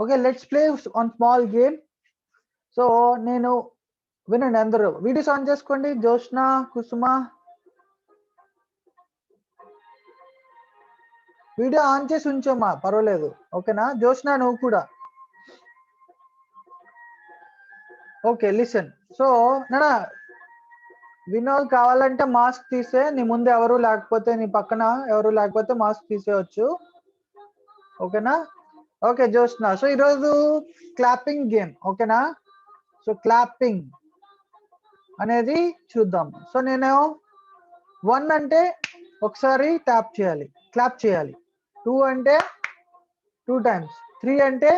Okay, let's play on small game. So నేను వినండి, అందరూ వీడియోస్ ఆన్ చేసుకోండి. జోష్న, కుసుమ వీడియో ఆన్ చేసి ఉంచమ్మా, పర్వాలేదు. ఓకేనా జోష్న, నువ్వు కూడా. Okay, listen. సో నానా వినోద్, కావాలంటే మాస్క్ తీసే, నీ ముందు ఎవరు లేకపోతే, నీ పక్కన ఎవరు లేకపోతే మాస్క్ తీసేయచ్చు. ఓకేనా? ఓకే జోష్న, సో ఈరోజు క్లాపింగ్ గేమ్. ఓకేనా? సో క్లాపింగ్ అనేది చూద్దాం. సో నేను 1 అంటే ఒకసారి ట్యాప్ చేయాలి, క్లాప్ చేయాలి. 2 అంటే 2 టైమ్స్, 3 అంటే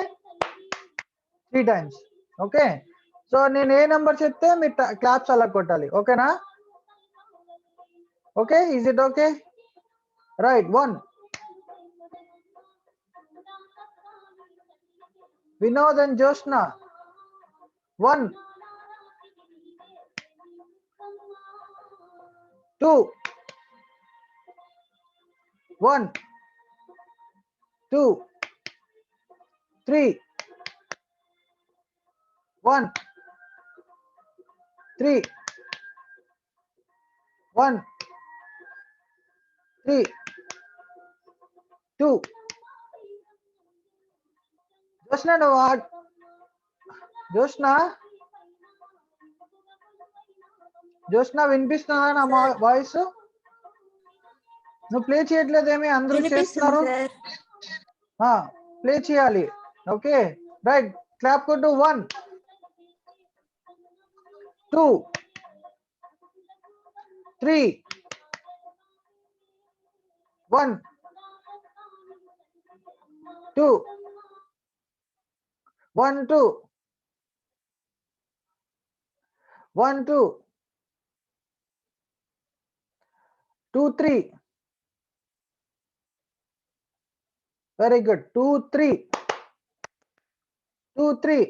3 టైమ్స్. ఓకే, సో నేను ఏ నెంబర్ చెప్తే మీరు క్లాప్స్ అలా కొట్టాలి. ఓకేనా? Okay, is it okay? Right. 1. Vinod and Jyoshna. 1. 2. 1. 2. 3. 1. 3. 1. 3. 2. Jyoshna, no what? Jyoshna వినిపిస్తుందా నా వాయిస్? నువ్వు ప్లే చేయట్లేదేమి, అందరూ చేస్తున్నారు. ప్లే చేయాలి. ఓకే రైట్, క్లాప్ కొట్టు. 1, 2, 3. 1, 2. 1, 2. 1, 2. 2, 3. Very good. 2, 3. 2, 3.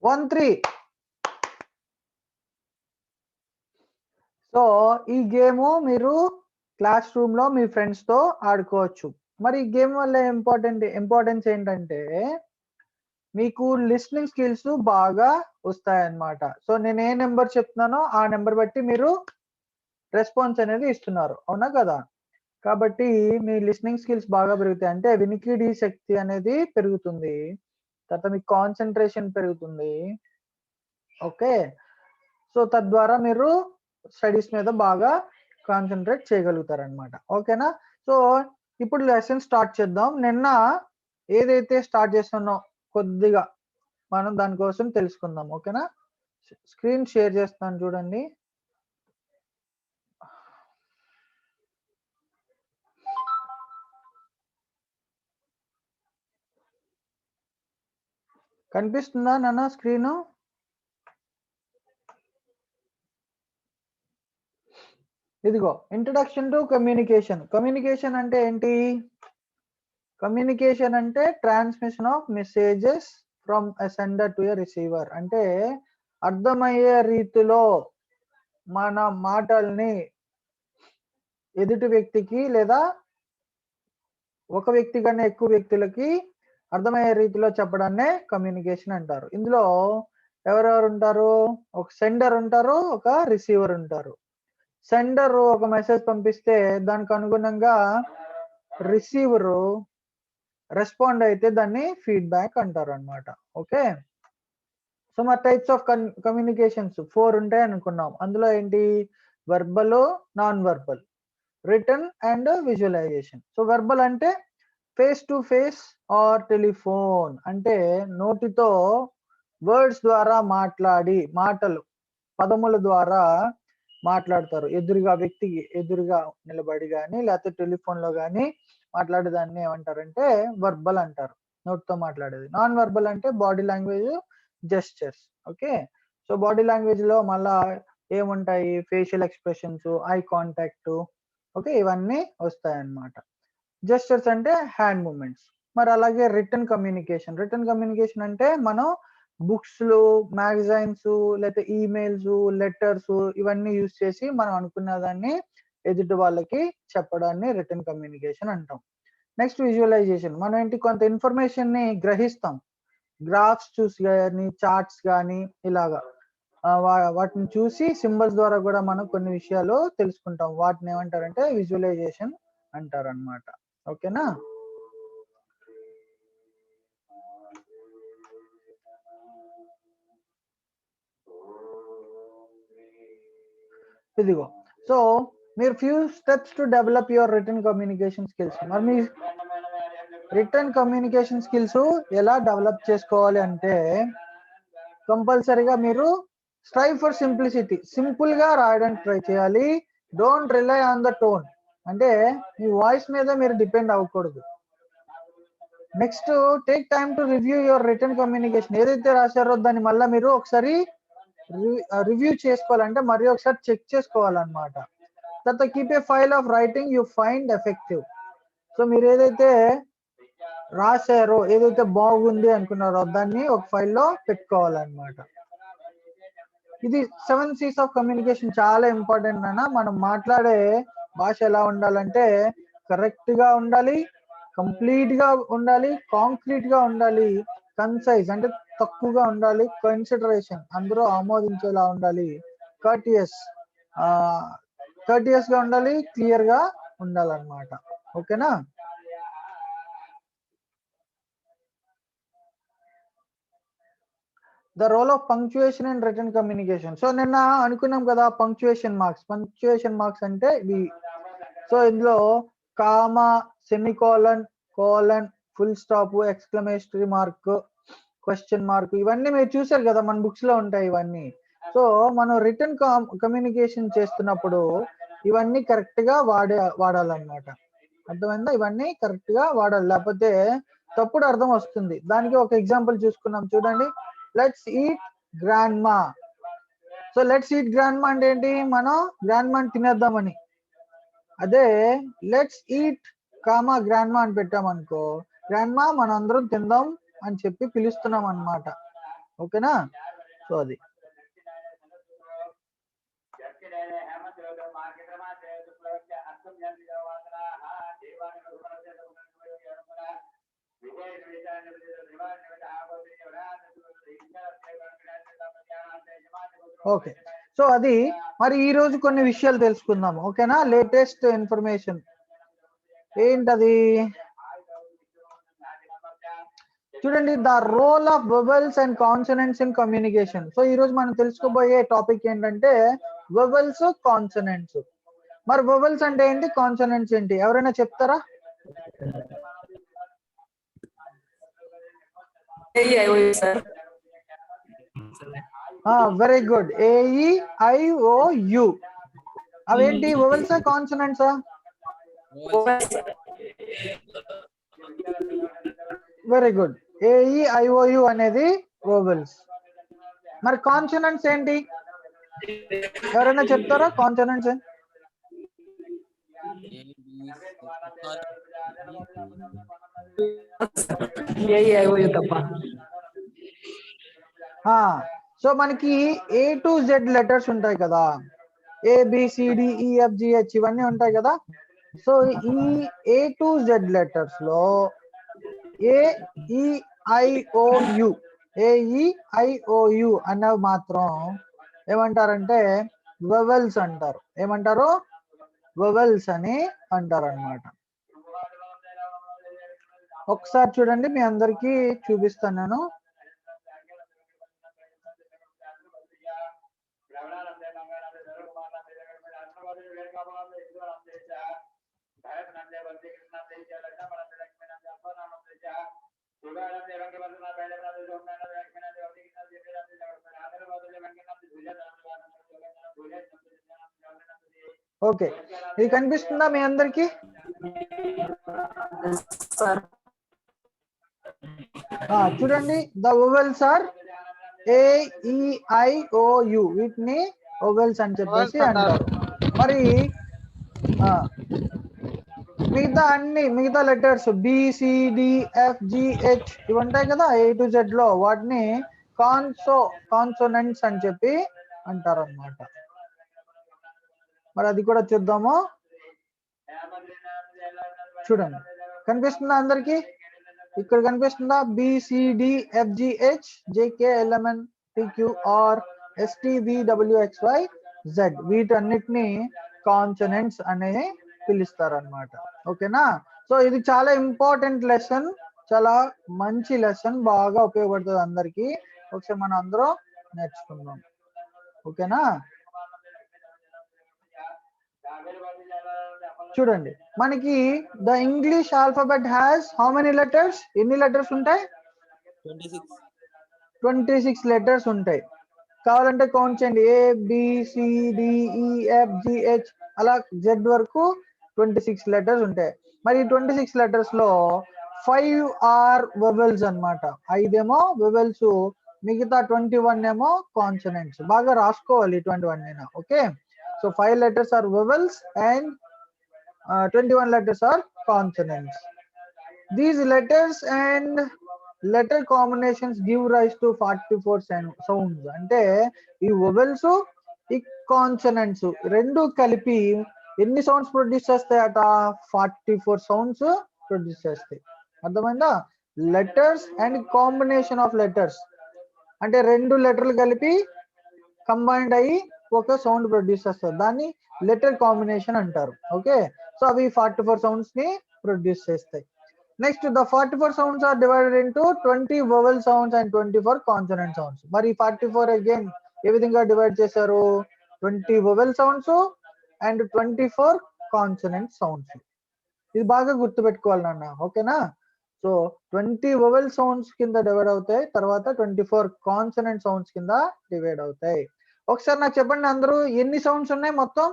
1, 3. సో ఈ గేమ్ మీరు క్లాస్ రూమ్ లో మీ ఫ్రెండ్స్ తో ఆడుకోవచ్చు. మరి ఈ గేమ్ వల్ల ఇంపార్టెన్స్ ఏంటంటే మీకు లిస్నింగ్ స్కిల్స్ బాగా వస్తాయన్నమాట. సో నేను ఏ నెంబర్ చెప్తున్నానో ఆ నెంబర్ బట్టి మీరు రెస్పాన్స్ అనేది ఇస్తున్నారు, అవునా కదా? కాబట్టి మీ లిస్నింగ్ స్కిల్స్ బాగా పెరుగుతాయి. అంటే వినికిడి శక్తి అనేది పెరుగుతుంది, తర్వాత మీ కాన్సన్ట్రేషన్ పెరుగుతుంది. ఓకే, సో తద్వారా మీరు స్టడీస్ మీద బాగా కాన్సన్ట్రేట్ చేయగలుగుతారు అనమాట. ఓకేనా? సో ఇప్పుడు లెసన్ స్టార్ట్ చేద్దాం. నిన్న ఏదైతే స్టార్ట్ చేస్తున్నో కొద్దిగా మనం దానికోసం తెలుసుకుందాం. ఓకేనా? స్క్రీన్ షేర్ చేస్తాను చూడండి. కనిపిస్తుందా నాన్న స్క్రీను? ఇదిగో, ఇంట్రడక్షన్ టు కమ్యూనికేషన్. కమ్యూనికేషన్ అంటే ఏంటి? కమ్యూనికేషన్ అంటే transmission of messages from a sender to a receiver. అంటే అర్థమయ్యే రీతిలో మన మాటల్ని ఎదుటి వ్యక్తికి లేదా ఒక వ్యక్తి కన్నా ఎక్కువ వ్యక్తులకి అర్థమయ్యే రీతిలో చెప్పడాన్నే కమ్యూనికేషన్ అంటారు. ఇందులో ఎవరెవరు ఉంటారు? ఒక సెండర్ ఉంటారు, ఒక రిసీవర్ ఉంటారు. సెండర్ ఒక మెసేజ్ పంపిస్తే దానికి అనుగుణంగా రిసీవరు రెస్పాండ్ అయితే దాన్ని ఫీడ్బ్యాక్ అంటారు అనమాట. ఓకే, సో మా టైప్స్ ఆఫ్ కమ్యూనికేషన్స్ 4 ఉంటాయి అనుకున్నాం. అందులో ఏంటి? Verbal, non verbal, written and visualization. So verbal అంటే face to face or telephone, అంటే నోటితో వర్డ్స్ ద్వారా మాట్లాడి, మాటలు పదముల ద్వారా మాట్లాడతారు. ఎదురుగా వ్యక్తికి ఎదురుగా నిలబడి కానీ లేకపోతే టెలిఫోన్ లో కానీ మాట్లాడేదాన్ని ఏమంటారంటే వర్బల్ అంటారు, నోటితో మాట్లాడేది. నాన్ వర్బల్ అంటే body language, gestures. Okay, so body language లో మళ్ళా ఏముంటాయి? Facial expressions, eye contact. Okay, ఇవన్నీ వస్తాయి అన్నమాట. జెస్చర్స్ అంటే హ్యాండ్ మూమెంట్స్. మరి అలాగే రిటన్ కమ్యూనికేషన్. రిటన్ కమ్యూనికేషన్ అంటే మనం బుక్స్ లో, మ్యాగజైన్స్, లేకపోతే ఈమెయిల్స్, లెటర్స్ ఇవన్నీ యూజ్ చేసి మనం అనుకున్న దాన్ని ఎదుటి వాళ్ళకి చెప్పడాన్ని రిటన్ కమ్యూనికేషన్ అంటాం. Next visualisation. మనం ఏంటి కొంత ఇన్ఫర్మేషన్ ని గ్రహిస్తాం. గ్రాఫ్స్ చూసి కానీ, చార్ట్స్ కానీ ఇలాగా వాటిని చూసి సింబల్స్ ద్వారా కూడా మనం కొన్ని విషయాలు తెలుసుకుంటాం. వాటిని ఏమంటారంటే విజువలైజేషన్ అంటారన్నమాట. ఓకేనా? ఇదిగో. సో మీరు few steps to develop your return communication skills. మరి మీ రిటర్న్ కమ్యూనికేషన్ స్కిల్స్ ఎలా డెవలప్ చేసుకోవాలి అంటే కంపల్సరీగా మీరు స్ట్రైవ్ ఫర్ సింప్లిసిటీ. సింపుల్ గా రాయడానికి ట్రై చేయాలి. Don't rely on the tone. అంటే మీ వాయిస్ మీద మీరు డిపెండ్ అవ్వకూడదు. Next take time to review your return communication. ఏదైతే రాశారో దాన్ని మళ్ళీ మీరు ఒకసారి రివ్యూ చేసుకోవాలంటే మరి ఒకసారి చెక్ చేసుకోవాలన్నమాట. తర్వాత keep a file of writing you find effective. So మీరు ఏదైతే రాశారో, ఏదైతే బాగుంది అనుకున్నారో దాన్ని ఒక ఫైల్లో పెట్టుకోవాలన్నమాట. ఇది 7 C's ఆఫ్ కమ్యూనికేషన్ చాలా ఇంపార్టెంట్ అన్న. మనం మాట్లాడే భాష ఎలా ఉండాలంటే కరెక్ట్ గా ఉండాలి, కంప్లీట్ గా ఉండాలి, కాంక్రీట్ గా ఉండాలి, కన్సైజ్ అంటే తక్కువగా ఉండాలి, కన్సిడరేషన్ అందరూ ఆమోదించేలా ఉండాలి, కర్టియస్ గా ఉండాలి, క్లియర్ గా ఉండాలన్నమాట. ఓకేనా? The role of punctuation and return communication. So నిన్న అనుకున్నాం కదా పంక్చుయేషన్ మార్క్స్. పంక్చుయేషన్ మార్క్స్ అంటే ఇవి. సో ఇందులో comma, semicolon, colon, full stop, exclamatory mark, question mark ఇవన్నీ మీరు చూసారు కదా, మన బుక్స్ లో ఉంటాయి ఇవన్నీ. సో మనం రిటర్న్ కమ్యూనికేషన్ చేస్తున్నప్పుడు ఇవన్నీ కరెక్ట్ గా వాడాలన్నమాట. అర్థమైందా? ఇవన్నీ కరెక్ట్ గా వాడాలి, లేకపోతే తప్పుడు అర్థం వస్తుంది. దానికి ఒక ఎగ్జాంపుల్ చూసుకున్నాం చూడండి. లెట్స్ ఈట్ గ్రాండ్ మా. సో లెట్స్ ఈట్ గ్రాండ్ మా అంటే ఏంటి? మనం గ్రాండ్ మాని తినేద్దామని. అదే లెట్స్ ఈట్ కామా గ్రాండ్ మా అని పెట్టామనుకో, గ్రాండ్ మా మనం అందరం తిందాం అని చెప్పి పిలుస్తున్నాం అన్నమాట. ఓకేనా? సో అది. ఓకే. సో అది మరి ఈ రోజు కొన్ని విషయాలు తెలుసుకుందాం. ఓకేనా? లేటెస్ట్ ఇన్ఫర్మేషన్ ఏంటది చూడండి. The role of vowels and consonants in communication. So ఈ రోజు మనం తెలుసుకోబోయే టాపిక్ ఏంటంటే వొవెల్స్, కాన్సనెంట్స్. మరి వొవెల్స్ అంటే ఏంటి, కాన్సనెంట్స్ ఏంటి, ఎవరైనా చెప్తారా? Very good. AEIOU. అవేంటి, వొవెల్సా కాన్సనెంట్సా? Very good. AEIOU అనేది వొవెల్స్. మరి కాన్సనెంట్స్ ఏంటి, ఎవరైనా చెప్తారా? కాన్సనెంట్స్ సో మనకి A to Z లెటర్స్ ఉంటాయి కదా, ABCDEFGH ఇవన్నీ ఉంటాయి కదా. సో ఈ A to Z లెటర్స్ లో AEIOU అన్నవి మాత్రం ఏమంటారంటే వొవెల్స్ అంటారు. ఏమంటారు? వొవెల్స్ అని అంటారు అన్నమాట. ఒకసారి చూడండి, మీ అందరికీ చూపిస్తాను నేను. ఓకే, ఇది కనిపిస్తుందా మీ అందరికి? చూడండి, ద వొవెల్స్ ఆర్ AEIOU. వీటిని వొవెల్స్ అని చెప్పేసి అంటారు. మరి మిగతా లెటర్స్ BCDFGH ఇవి ఉంటాయి కదా A to Z లో, వాటిని కాన్సోనెంట్స్ అని చెప్పి అంటారు అన్నమాట. మరి అది కూడా చూద్దాము. చూడండి, కనిపిస్తుందా అందరికి? ఇక్కడ కనిపిస్తుందా? BCDFGH JKLMNPQR STVWXYZ వీటన్నిటిని కాన్సనెంట్స్ అనే పిలుస్తారన్నమాట. ఓకేనా? సో ఇది చాలా ఇంపార్టెంట్ లెసన్, చాలా మంచి లెసన్, బాగా ఉపయోగపడుతుంది అందరికి. ఒకసారి మనం అందరం నేర్చుకుందాం. ఓకేనా? చూడండి, మనకి the English alphabet has how many letters? ఎన్ని లెటర్స్ ఉంటాయి? 26 లెటర్స్ ఉంటాయి. కావాలంటే కౌంట్ చేయండి. ABCDEFGH అలా Z వరకు 26 లెటర్స్ ఉంటాయి. మరి 26 లెటర్స్ లో 5 ఆర్ వొవెల్స్ అన్నమాట. 5 ఏమో వొవెల్స్, మిగతా 21 ఏమో కాన్సనెంట్స్. బాగా రాసుకోవాలి 21 అయినా. Okay, so 5 letters are vowels and 21 letters are consonants. These letters and letter combinations give rise to 44 sounds. అంటే ఈ వొవెల్స్, ఈ కాన్సనెంట్స్ రెండు కలిపి ఎన్ని సౌండ్స్ ప్రొడ్యూస్ చేస్తాయట? 44 సౌండ్స్ ప్రొడ్యూస్ చేస్తాయి. అర్థమైందా? Letters and combination of letters అంటే రెండు లెటర్లు కలిపి కంబైన్డ్ అయ్యి ఒక సౌండ్ ప్రొడ్యూస్ చేస్తారు. దాన్ని లెటర్ కాంబినేషన్ అంటారు. ఓకే, సో అవి 44 సౌండ్స్ ని ప్రొడ్యూస్ చేస్తాయి. Next, the 44 sounds are divided into 20 vowel sounds and 24 consonant sounds. మరి 44 అగైన్ ఏ విధంగా డివైడ్ చేశారు? 20 vowel sounds and 24 consonant sounds. ఇది బాగా గుర్తుపెట్టుకోవాలి నాన్న. ఓకేనా? సో 20 వొవెల్ సౌండ్స్ కింద డివైడ్ అవుతాయి, తర్వాత 24 కాన్సనెంట్ సౌండ్స్ కింద డివైడ్ అవుతాయి. ఒకసారి నాకు చెప్పండి అందరూ, ఎన్ని సౌండ్స్ ఉన్నాయి మొత్తం?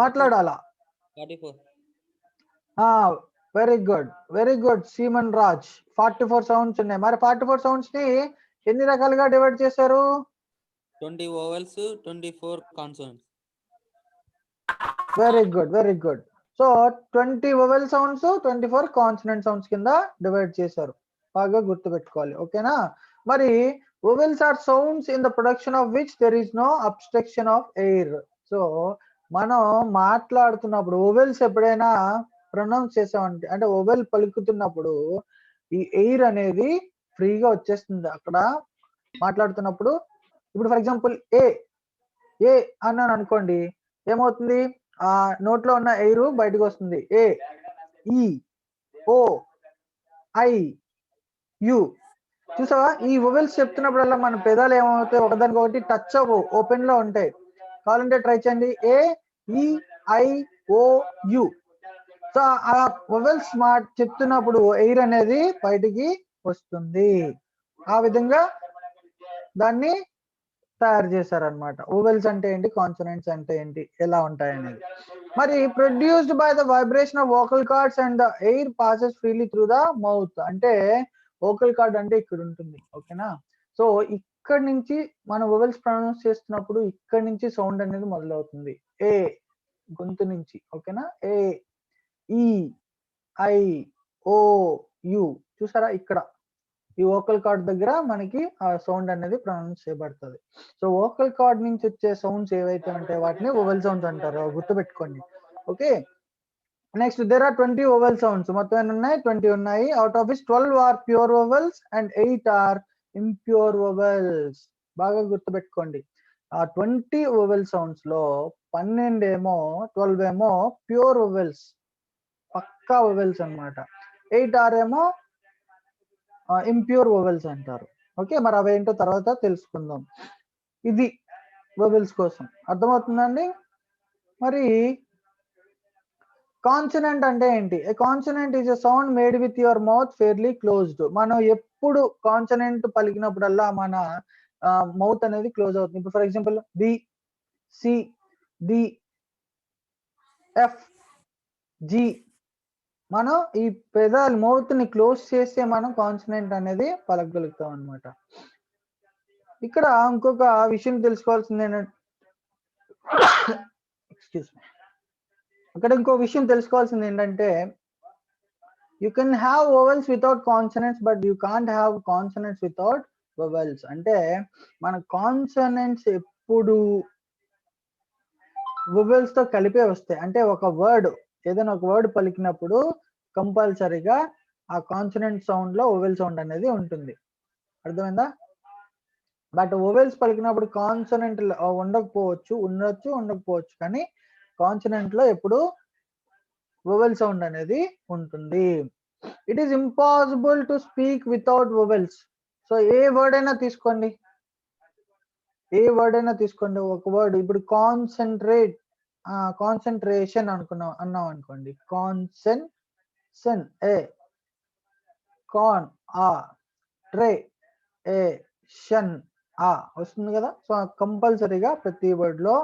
మాట్లాడాలా? Very good, very good semen Raj. 44 sounds ఉన్నాయి. మరి 44 సౌండ్స్ ని ఎన్ని రకాలుగా డివైడ్ చేశారు? 20 vowels, 24 consonants. Very good, very good. So 20 vowel sounds, 24 consonant sounds కింద డివైడ్ చేశారు. బాగా గుర్తుపెట్టుకోవాలి. ఓకేనా? మరి vowels are sounds in the production of which there is no obstruction of air. So మనం మాట్లాడుతున్నప్పుడు వొవెల్స్ ఎప్పుడైనా ప్రొనౌన్స్ చేసామంటే, అంటే వొవెల్ పలుకుతున్నప్పుడు ఈ ఎయిర్ అనేది ఫ్రీగా వచ్చేస్తుంది అక్కడ మాట్లాడుతున్నప్పుడు. ఇప్పుడు ఫర్ ఎగ్జాంపుల్ ఏ అన్నాను అనుకోండి, ఏమవుతుంది? ఆ నోట్లో ఉన్న ఎయిర్ బయటకు వస్తుంది. ఏ, ఈ, ఓ, ఐ, యు. చూసావా? ఈ వొవెల్స్ చెప్తున్నప్పుడల్లా మన పెదాలు ఏమవుతాయి? ఒకదానికి ఒకటి టచ్ అవ్వవు, ఓపెన్ లో ఉంటాయి. కావాలంటే ట్రై చేయండి. ఏ, ఈ, ఐ, ఓ, యు. సో ఆ వొవెల్స్ చెప్తున్నప్పుడు ఎయిర్ అనేది బయటికి వస్తుంది. ఆ విధంగా దాన్ని తయారు చేశారనమాట. వొవెల్స్ అంటే ఏంటి, కాన్సనెంట్స్ అంటే ఏంటి, ఎలా ఉంటాయి అనేది. మరి produced by the vibration of vocal cords and the air passes freely through the mouth. అంటే వోకల్ కార్డ్ అంటే ఇక్కడ ఉంటుంది. ఓకేనా? సో ఇక్కడ నుంచి మన వొవెల్స్ ప్రొనౌన్స్ చేస్తున్నప్పుడు ఇక్కడ నుంచి సౌండ్ అనేది మొదలవుతుంది. ఏ గొంతు నుంచి. ఓకేనా? ఏ, ఈ, ఐ, ఓ, యు. చూసారా? ఇక్కడ ఈ వోకల్ కార్డ్ దగ్గర మనకి ఆ సౌండ్ అనేది ప్రొనౌన్స్ చేయబడుతుంది. సో వోకల్ కార్డ్ నుంచి వచ్చే సౌండ్స్ ఏవైతే ఉంటాయో వాటిని వొవెల్ సౌండ్స్ అంటారు. గుర్తుపెట్టుకోండి. Okay, next, there are 20 vowel sounds. మొత్తం ఎన్ని ఉన్నాయి? 20 ఉన్నాయి. Out of which 12 are pure vowels and 8 are impure vowels. బాగా గుర్తుపెట్టుకోండి. ఆ 20 వొవెల్ సౌండ్స్ లో 12 ఏమో ప్యూర్ వొవెల్స్, పక్కా వొవెల్స్ అన్నమాట. 8 ఆర్ ఏమో ఇంప్యూర్ వొవెల్స్ అంటారు. ఓకే, మరి అవేంటో తర్వాత తెలుసుకుందాం. ఇది వొవెల్స్ కోసం. అర్థమవుతుందండి? మరి కాన్సనెంట్ అంటే ఏంటి? A consonant is a sound made with your mouth fairly closed. మనం ఎప్పుడు కాన్సనెంట్ పలికినప్పుడల్లా మన మౌత్ అనేది క్లోజ్ అవుతుంది. ఇప్పుడు for example B, C, D, F, G. మనం ఈ పెదాలు మౌత్ ని క్లోజ్ చేస్తే మనం కాన్సనెంట్ అనేది పలకగలుగుతాం అన్నమాట. ఇక్కడ ఇంకొక విషయం తెలుసుకోవాల్సింది ఏంటంటే, ఎక్స్క్యూజ్ మీ, అక్కడ ఇంకో విషయం తెలుసుకోవాల్సింది ఏంటంటే, you can have vowels without consonants but you can't have consonants without vowels. అంటే మన కాన్సనెంట్స్ ఎప్పుడు వొవెల్స్ తో కలిపే వస్తాయి. అంటే ఒక వర్డ్ ఏదైనా ఒక వర్డ్ పలికినప్పుడు కంపల్సరీగా ఆ కాన్సనెంట్ సౌండ్ లో వొవెల్ సౌండ్ అనేది ఉంటుంది. అర్థమైందా? బట్ వొవెల్స్ పలికినప్పుడు కాన్సనెంట్ ఉండకపోవచ్చు, ఉండొచ్చు, ఉండకపోవచ్చు. కానీ కాన్సనెంట్ లో ఎప్పుడు వొవెల్ సౌండ్ అనేది ఉంటుంది. It is impossible to speak without vowels. So A word అయినా తీసుకోండి, ఏ వర్డ్ అయినా తీసుకోండి. ఒక వర్డ్ ఇప్పుడు కాన్సన్ట్రేషన్ అన్నాం అనుకోండి. కాన్సెన్ ఏ, కాన్ ఆ, ట్రే ఏ, షన్ ఆ వస్తుంది కదా. సో కంపల్సరీగా ప్రతి వర్డ్ లో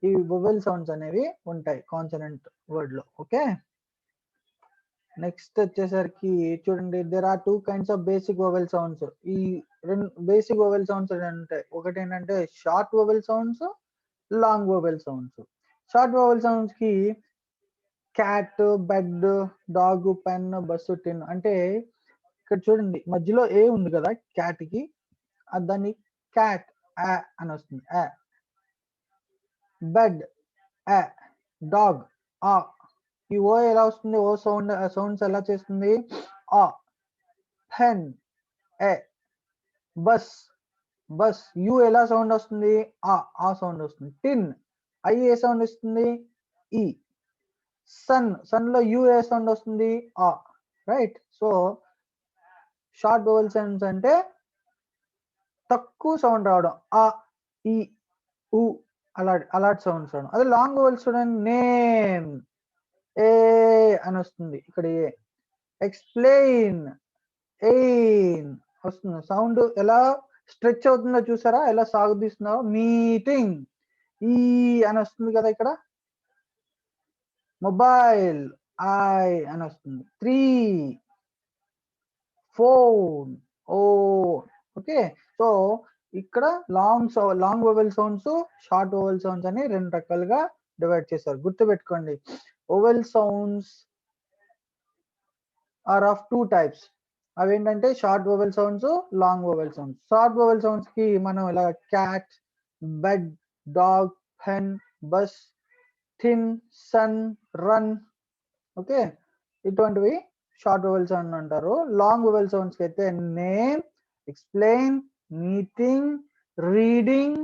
ఈ వొవెల్ సౌండ్స్ అనేవి ఉంటాయి కాన్సనెంట్ వర్డ్ లో. ఓకే, నెక్స్ట్ వచ్చేసరికి చూడండి, there are 2 kinds of basic vowel sounds. ఈ రెండు బేసిక్ వొవెల్ సౌండ్స్ ఉంటాయి. ఒకటి ఏంటంటే short vowel sounds, long vowel sounds. Short vowel sounds కి cat, bed, dog, pen, bus, tin. అంటే ఇక్కడ చూడండి మధ్యలో ఏ ఉంది కదా క్యాట్ కి, దాన్ని క్యాట్ అని వస్తుంది. బెడ్ డాగ్ ఆ. ఈ ఓ ఎలా వస్తుంది? ఓ సౌండ్స్ ఎలా చేస్తుంది? ఆ. Pen A. బస్ యు ఎలా సౌండ్ వస్తుంది? ఆ సౌండ్ వస్తుంది. టిన్ ఐ ఏ సౌండ్ వస్తుంది? ఈ. సన్ లో యు ఏ సౌండ్ వస్తుంది? ఆ. Right. So short vowel sounds అంటే తక్కువ సౌండ్ రావడం, ఆ, ఈ, ఉ అలాంటి సౌండ్స్ రావడం. అదే లాంగ్ వొవెల్స్ చూడండి, నేమ్ ఏ అని వస్తుంది, ఇక్కడ ఏ. ఎక్స్ప్లెయిన్ ఎయిన్ వస్తుంది. సౌండ్ ఎలా స్ట్రెచ్ అవుతుందో చూసారా, ఎలా సాగుతీస్తుందో. మీటింగ్ ఈ అని వస్తుంది కదా ఇక్కడ. మొబైల్ ఐ అని వస్తుంది. 3 ఫోన్ ఓ. ఓకే, సో ఇక్కడ long vowel sounds, short vowel sounds అని రెండు రకాలుగా డివైడ్ చేశారు. గుర్తుపెట్టుకోండి, vowel sounds are of 2 types. అవేంటంటే short vowel sounds, long vowel sounds. Short vowel sounds కి మనం ఇలా cat, bed, dog, pen, bus, thin, sun, run. Okay, ఇటువంటివి షార్ట్ వొవెల్ సౌండ్ అంటారు. లాంగ్ వొవెల్ సౌండ్స్ కి అయితే name, explain, meeting, reading,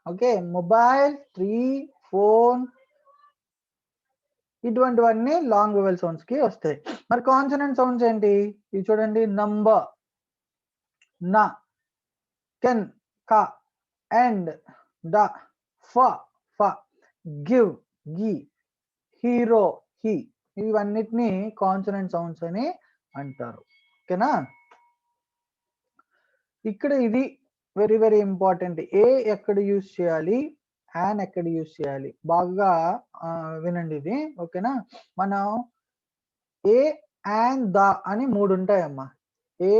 okay, mobile, 3 phone, ఇటువంటివన్నీ long vowel sounds కి వస్తాయి. మరి కాన్సనెంట్ సౌండ్స్ ఏంటి? ఇవి చూడండి, నంబర్ నా, కెన్ క, అండ్ ద, ఫ, గివ్ గి, హీరో హీ. ఇవన్నిటిని కాన్సనెంట్ సౌండ్స్ అని అంటారు. ఓకేనా? ఇక్కడ ఇది వెరీ వెరీ ఇంపార్టెంట్. ఏ ఎక్కడ యూజ్ చేయాలి, యాన్ ఎక్కడ యూజ్ చేయాలి, బాగా వినండి ఇది. ఓకేనా? మనం ఏ, అండ్ ద అని 3 ఉంటాయమ్మా. ఏ,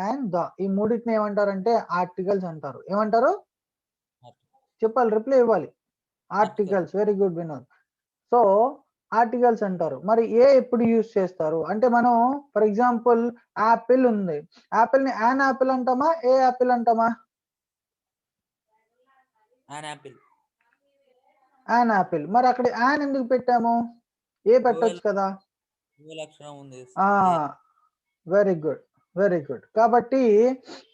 అండ్ ద, ఈ మూడింటిని ఏమంటారంటే ఆర్టికల్స్ అంటారు. ఏమంటారు చెప్పాలి, రిప్లై ఇవ్వాలి. Articles. Very good Vinod. So articles అంటారు. మరి ఏ ఎప్పుడు యూజ్ చేస్తారు అంటే, మనం ఫర్ ఎగ్జాంపుల్ యాపిల్ ఉంది, యాపిల్ ని యాన్ యాపిల్ అంటామా, ఏ యాపిల్ అంటామా? An apple. మరి అక్కడ యాన్ ఎందుకు పెట్టాము? ఏ పెట్టొచ్చు కదా. Very good, very good. కాబట్టి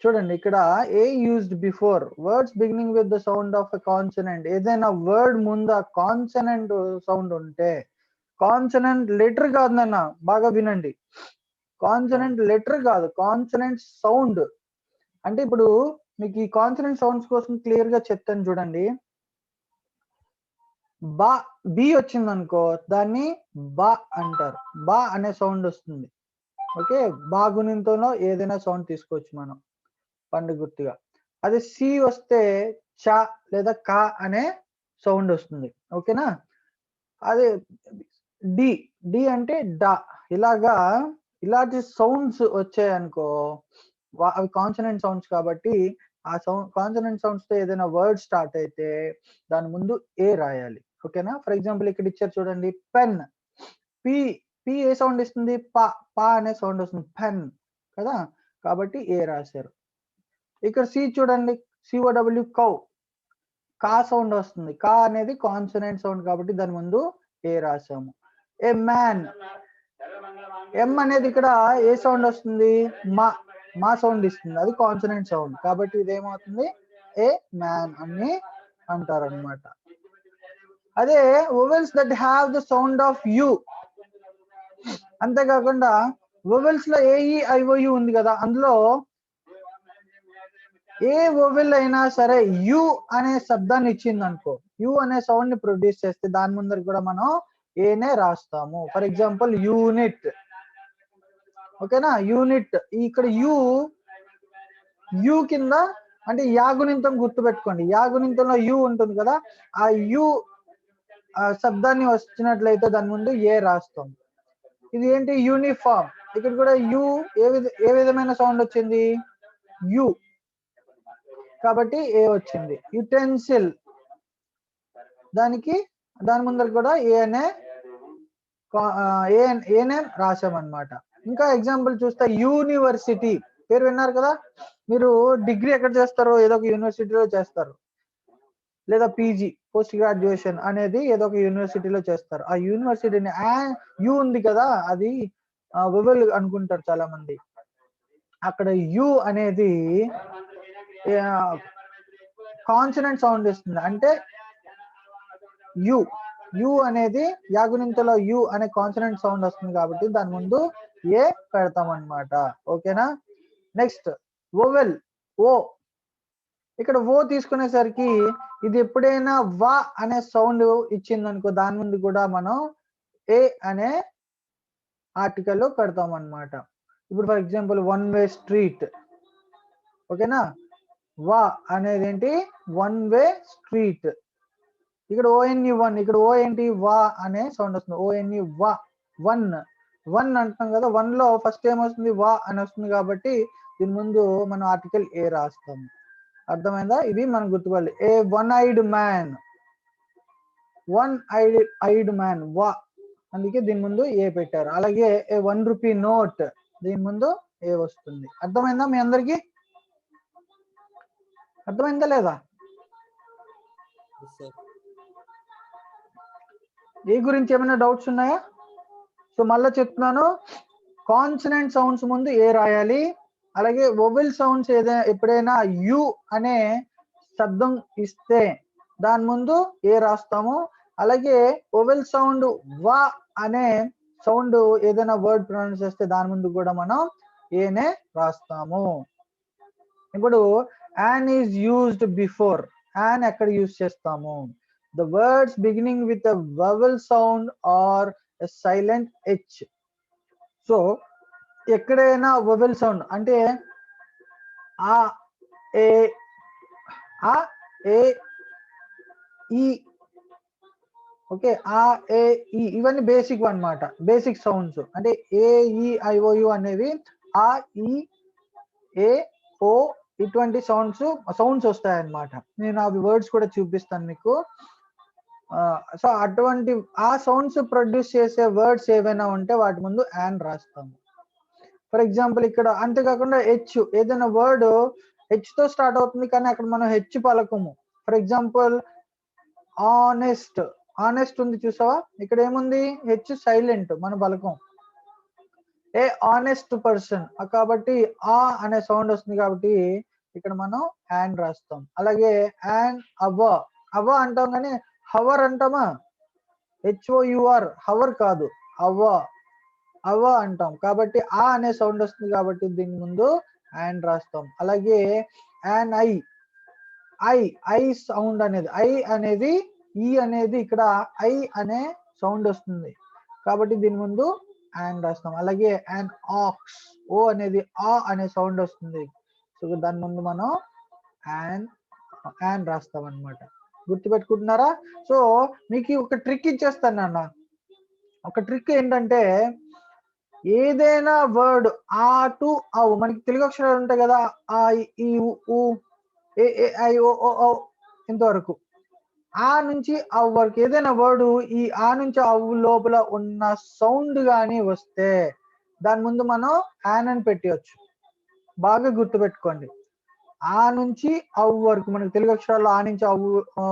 చూడండి ఇక్కడ a used before words beginning with the sound of a consonant. ఏదైనా వర్డ్ ముందు ఆ కాన్సనెంట్ సౌండ్ ఉంటే, కాన్సనెంట్ లెటర్ కాదు నాన్న, బాగా వినండి. కాన్సనెంట్ లెటర్ కాదు, కాన్సనెంట్ సౌండ్. అంటే ఇప్పుడు మీకు ఈ కాన్సనెంట్ సౌండ్స్ కోసం క్లియర్ గా చెప్తాను చూడండి. బా, బి వచ్చింది అనుకో, దాన్ని బా అంటారు. బా అనే సౌండ్ వస్తుంది. ఓకే, బాగునితోనో ఏదైనా సౌండ్ తీసుకోవచ్చు మనం పండు గుర్తుగా. అదే సి వస్తే చ లేదా కా అనే సౌండ్ వస్తుంది. ఓకేనా? అదే డి, డి అంటే డా. ఇలాగా ఇలాంటి సౌండ్స్ వచ్చాయనుకో, అవి కాన్సనెంట్ సౌండ్స్ కాబట్టి ఆ కాన్సనెంట్ సౌండ్స్ తో ఏదైనా వర్డ్ స్టార్ట్ అయితే దాని ముందు ఏ రాయాలి. ఓకేనా? ఫర్ ఎగ్జాంపుల్ ఇక్కడ ఇచ్చారు చూడండి, pen. P, P A sound ఇస్తుంది? పా, పా అనే సౌండ్ వస్తుంది, పెన్ కదా. కాబట్టి ఏ రాశారు. ఇక్కడ సి చూడండి, సిఓడబ్ల్యూ కౌ. కా సౌండ్ వస్తుంది. కా అనేది కాన్సనెంట్ సౌండ్ కాబట్టి దాని ముందు ఏ రాసాము. ఏ మ్యాన్, ఎం అనేది ఇక్కడ ఏ సౌండ్ వస్తుంది, మా సౌండ్ ఇస్తుంది, అది కాన్సనెంట్ సౌండ్ కాబట్టి ఇదేమవుతుంది ఏ మ్యాన్ అని అంటారు అనమాట. అదే vowels that have the sound of you, అంతేకాకుండా వొవెల్స్ లో ఏఈఐఓయు ఉంది కదా, అందులో ఏ వొవెల్ అయినా సరే యు అనే శబ్దాన్ని ఇచ్చింది అనుకో, యు అనే సౌండ్ ని ప్రొడ్యూస్ చేస్తే దాని ముందర కూడా మనం ఏనే రాస్తాము. ఫర్ ఎగ్జాంపుల్ యూనిట్, ఓకేనా, యూనిట్. ఇక్కడ యు కింద అంటే యాగుణింతం గుర్తుపెట్టుకోండి, యాగుణింతంలో యు ఉంటుంది కదా, ఆ యు శబ్దాన్ని వచ్చినట్లయితే దాని ముందు ఏ రాస్తాం. ఇది ఏంటి యూనిఫామ్, ఇక్కడ కూడా యు ఏ విధమైన సౌండ్ వచ్చింది యు కాబట్టి ఏ వచ్చింది. యుటెన్సిల్, దాని ముందర కూడా ఏనే రాసామన్నమాట. ఇంకా ఎగ్జాంపుల్ చూస్తే యూనివర్సిటీ, పేరు విన్నారు కదా, మీరు డిగ్రీ ఎక్కడ చేస్తారో ఏదో ఒక యూనివర్సిటీలో చేస్తారు, లేదా పీజీ పోస్ట్ గ్రాడ్యుయేషన్ అనేది ఏదో ఒక యూనివర్సిటీలో చేస్తారు. ఆ యూనివర్సిటీని యు ఉంది కదా, అది వొవెల్ అనుకుంటారు చాలా మంది. అక్కడ యు అనేది కాన్సనెంట్ సౌండ్ ఇస్తుంది. అంటే యు అనేది యాగుణింతలో యు అనే కాన్సనెంట్ సౌండ్ వస్తుంది కాబట్టి దాని ముందు ఏ పెడతాం అన్నమాట. ఓకేనా. నెక్స్ట్ వొవెల్ ఓ, ఇక్కడ ఓ తీసుకునేసరికి ఇది ఎప్పుడైనా వా అనే సౌండ్ ఇచ్చింది అనుకో, దాని ముందు కూడా మనం ఏ అనే ఆర్టికల్ పెడతాం అన్నమాట. ఇప్పుడు for example one way street, ఓకేనా, వా అనేది ఏంటి వన్ వే స్ట్రీట్. ఇక్కడ ఓఎన్యు వన్, ఇక్కడ ఓ ఏంటి వా అనే సౌండ్ వస్తుంది, ఓఎన్యు వా, వన్ అంటున్నాం కదా, వన్ లో ఫస్ట్ ఏమొస్తుంది వా అని వస్తుంది కాబట్టి దీని ముందు మనం ఆర్టికల్ ఏ రాస్తాం. అర్థమైందా, ఇది మనం గుర్తుపడాలి. ఏ వన్ ఐడ్ మ్యాన్, వా, అందుకే దీని ముందు ఏ పెట్టారు. అలాగే ఏ 1 రూపీ నోట్, దీని ముందు ఏ వస్తుంది. అర్థమైందా మీ అందరికి, అర్థమైందా లేదా? ఏ గురించి ఏమైనా డౌట్స్ ఉన్నాయా? సో మళ్ళీ చెప్తున్నాను, కాన్సనెంట్ సౌండ్స్ ముందు ఏ రాయాలి, అలాగే వొవెల్ సౌండ్స్ ఎప్పుడైనా యు అనే శబ్దం ఇస్తే దాని ముందు ఏ రాస్తాము. అలాగే వొవెల్ సౌండ్ వా అనే సౌండ్ ఏదైనా వర్డ్ ప్రొనౌన్స్ చేస్తే దాని ముందు కూడా మనం ఏనే రాస్తాము. ఇప్పుడు an is used before, an ఎక్కడ యూజ్ చేస్తాము, the words beginning with a vowel sound or a silent h. So ఎక్కడైనా వొవెల్ సౌండ్ అంటే ఆ ఏ ఈ, ఓకే, ఆ ఏ ఈ ఇవన్నీ బేసిక్ అన్నమాట, బేసిక్ సౌండ్స్. అంటే ఏఈఐఓయు అనేవి ఆ ఈ ఏ ఓ ఇటువంటి సౌండ్స్ వస్తాయన్నమాట. నేను అవి వర్డ్స్ కూడా చూపిస్తాను మీకు. సో అటువంటి ఆ సౌండ్స్ ప్రొడ్యూస్ చేసే వర్డ్స్ ఏవైనా ఉంటే వాటి ముందు యాన్ రాస్తాము. ఫర్ ఎగ్జాంపుల్ ఇక్కడ అంతేకాకుండా హెచ్, ఏదైనా వర్డ్ హెచ్ తో స్టార్ట్ అవుతుంది కానీ అక్కడ మనం హెచ్ పలకము. ఫర్ ఎగ్జాంపుల్ ఆనెస్ట్ ఉంది చూసావా, ఇక్కడ ఏముంది హెచ్ సైలెంట్, మన పలకం. ఏ ఆనెస్ట్ పర్సన్, కాబట్టి ఆ అనే సౌండ్ వస్తుంది కాబట్టి ఇక్కడ మనం యాన్ రాస్తాం. అలాగే యాన్ అవ అంటాం కానీ హవర్ అంటామా, HOUR హవర్ కాదు, అవ అంటాం కాబట్టి ఆ అనే సౌండ్ వస్తుంది కాబట్టి దీని ముందు యాన్ రాస్తాం. అలాగే యాన్ ఐ సౌండ్ అనేది ఈ అనేది ఇక్కడ ఐ అనే సౌండ్ వస్తుంది కాబట్టి దీని ముందు యాన్ రాస్తాం. అలాగే యాన్ ఆక్స్, ఓ అనేది ఆ అనే సౌండ్ వస్తుంది, సో దాని ముందు మనం యాన్ రాస్తాం అన్నమాట. గుర్తుపెట్టుకుంటున్నారా? సో మీకు ఒక ట్రిక్ ఇచ్చేస్తాను అన్న. ఒక ట్రిక్ ఏంటంటే ఏదైనా వర్డ్ ఆ టు ఔ, మనకి తెలుగు అక్షరాలు ఉంటాయి కదా, ఆ ఈ ఉ ఏ ఐ ఓ ఇంతవరకు, ఆ నుంచి ఆ వరకు ఏదైనా వర్డ్ ఈ ఆ నుంచి అవు లోపల ఉన్న సౌండ్ కానీ వస్తే దాని ముందు మనం యాన్ అని పెట్టవచ్చు. బాగా గుర్తుపెట్టుకోండి. ఆ నుంచి అవ్ వరకు మనకి తెలుగు అక్షరాల్లో ఆ నుంచి అవ్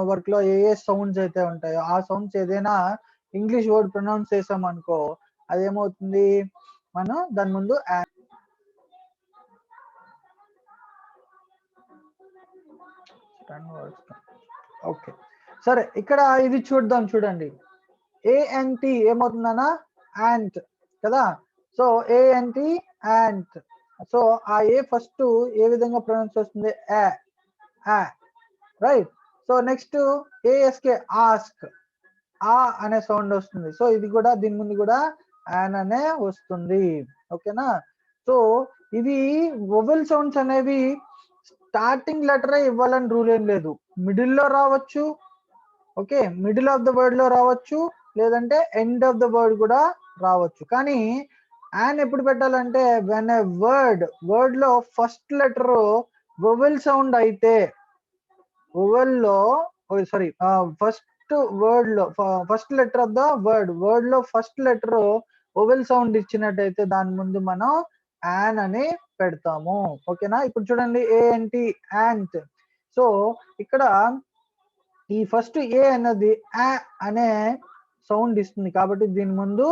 వరకు లో ఏ సౌండ్స్ అయితే ఉంటాయో ఆ సౌండ్స్ ఏదైనా ఇంగ్లీష్ వర్డ్ ప్రొనౌన్స్ చేసాం అనుకో అదేమవుతుంది మనం దాని ముందు ఓకే సరే ఇక్కడ ఇది చూద్దాం చూడండి ఏఎన్టి ఏమవుతుందన్నా యాంట్ కదా సో ఏఎన్టి యాంట్ సో ఆ ఏ ఫస్ట్ ఏ విధంగా ప్రొనౌన్స్ వస్తుంది right so next ASK ask ఆ అనే సౌండ్ వస్తుంది సో ఇది కూడా దీని ముందు కూడా యాన్ అనే వస్తుంది ఓకేనా సో ఇది వొవెల్ సౌండ్స్ అనేవి స్టార్టింగ్ లెటరే ఇవ్వాలని రూల్ ఏం లేదు మిడిల్ లో రావచ్చు okay middle of the word లో రావచ్చు లేదంటే ఎండ్ ఆఫ్ ద వర్డ్ కూడా రావచ్చు కానీ యాన్ ఎప్పుడు పెట్టాలంటే వెన్ ఏ వర్డ్ లో ఫస్ట్ లెటర్ వొవెల్ సౌండ్ అయితే వొవెల్ లో సారీ ఫస్ట్ వర్డ్ లో first letter of the word లో ఫస్ట్ లెటర్ వొవెల్ సౌండ్ ఇచ్చినట్టయితే దాని ముందు మనం యాన్ అని పెడతాము ఓకేనా ఇప్పుడు చూడండి ఏఎన్టి యాంట్ సో ఇక్కడ ఈ ఫస్ట్ ఏ అన్నది అనే సౌండ్ ఇస్తుంది కాబట్టి దీని ముందు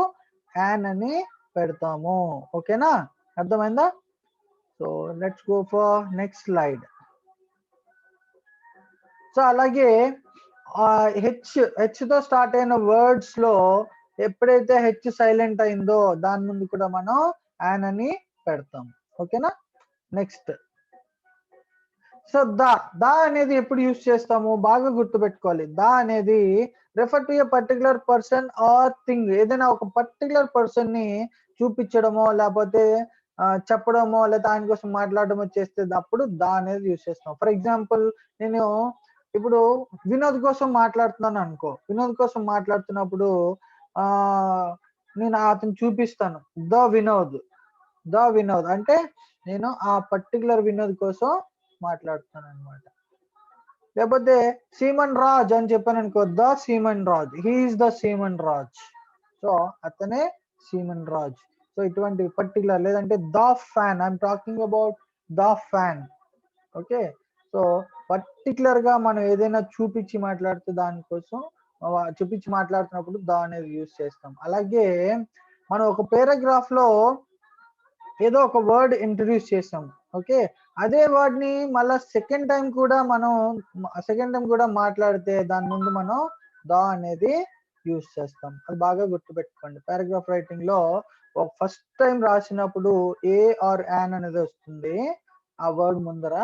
యాన్ అని పెడతాము ఓకేనా అర్థమైందా so let's go for next slide so అలాగే హెచ్ తో స్టార్ట్ అయిన వర్డ్స్ లో ఎప్పుడైతే హెచ్ సైలెంట్ అయిందో దాని ముందు కూడా మనం యాన్ అని పెడతాం ఓకేనా నెక్స్ట్ సో దా అనేది ఎప్పుడు యూజ్ చేస్తాము బాగా గుర్తుపెట్టుకోవాలి దా అనేది refer to A particular person are thing ఏదైనా ఒక పర్టికులర్ పర్సన్ ని చూపించడమో లేకపోతే చెప్పడమో లేదా దానికోసం మాట్లాడడమో చేస్తే అప్పుడు దా అనేది యూజ్ చేస్తాం ఫర్ ఎగ్జాంపుల్ నేను ఇప్పుడు వినోద్ కోసం మాట్లాడుతున్నాను అనుకో వినోద్ కోసం మాట్లాడుతున్నప్పుడు నేను అతను చూపిస్తాను ద వినోద్ అంటే నేను ఆ పర్టికులర్ వినోద్ కోసం మాట్లాడుతాను అనమాట లేకపోతే సీమన్ రాజ్ అని చెప్పాను అనుకో the seaman Raj he's the seaman Raj so అతనే సీమన్ రాజ్ సో ఇటువంటి పర్టికులర్ లేదంటే the fan I'm talking about the fan okay so particular గా మనం ఏదైనా చూపించి మాట్లాడితే దానికోసం చూపించి మాట్లాడుతున్నప్పుడు ద అనేది యూజ్ చేస్తాం అలాగే మనం ఒక పారాగ్రాఫ్ లో ఏదో ఒక వర్డ్ ఇంట్రడ్యూస్ చేస్తాం ఓకే అదే వర్డ్ ని మళ్ళా సెకండ్ టైం కూడా మాట్లాడితే దాని ముందు మనం ద అనేది యూజ్ చేస్తాం అది బాగా గుర్తుపెట్టుకోండి పారాగ్రాఫ్ రైటింగ్ లో ఫస్ట్ టైం రాసినప్పుడు ఏ ఆర్ యాన్ అనేది వస్తుంది ఆ వర్డ్ ముందర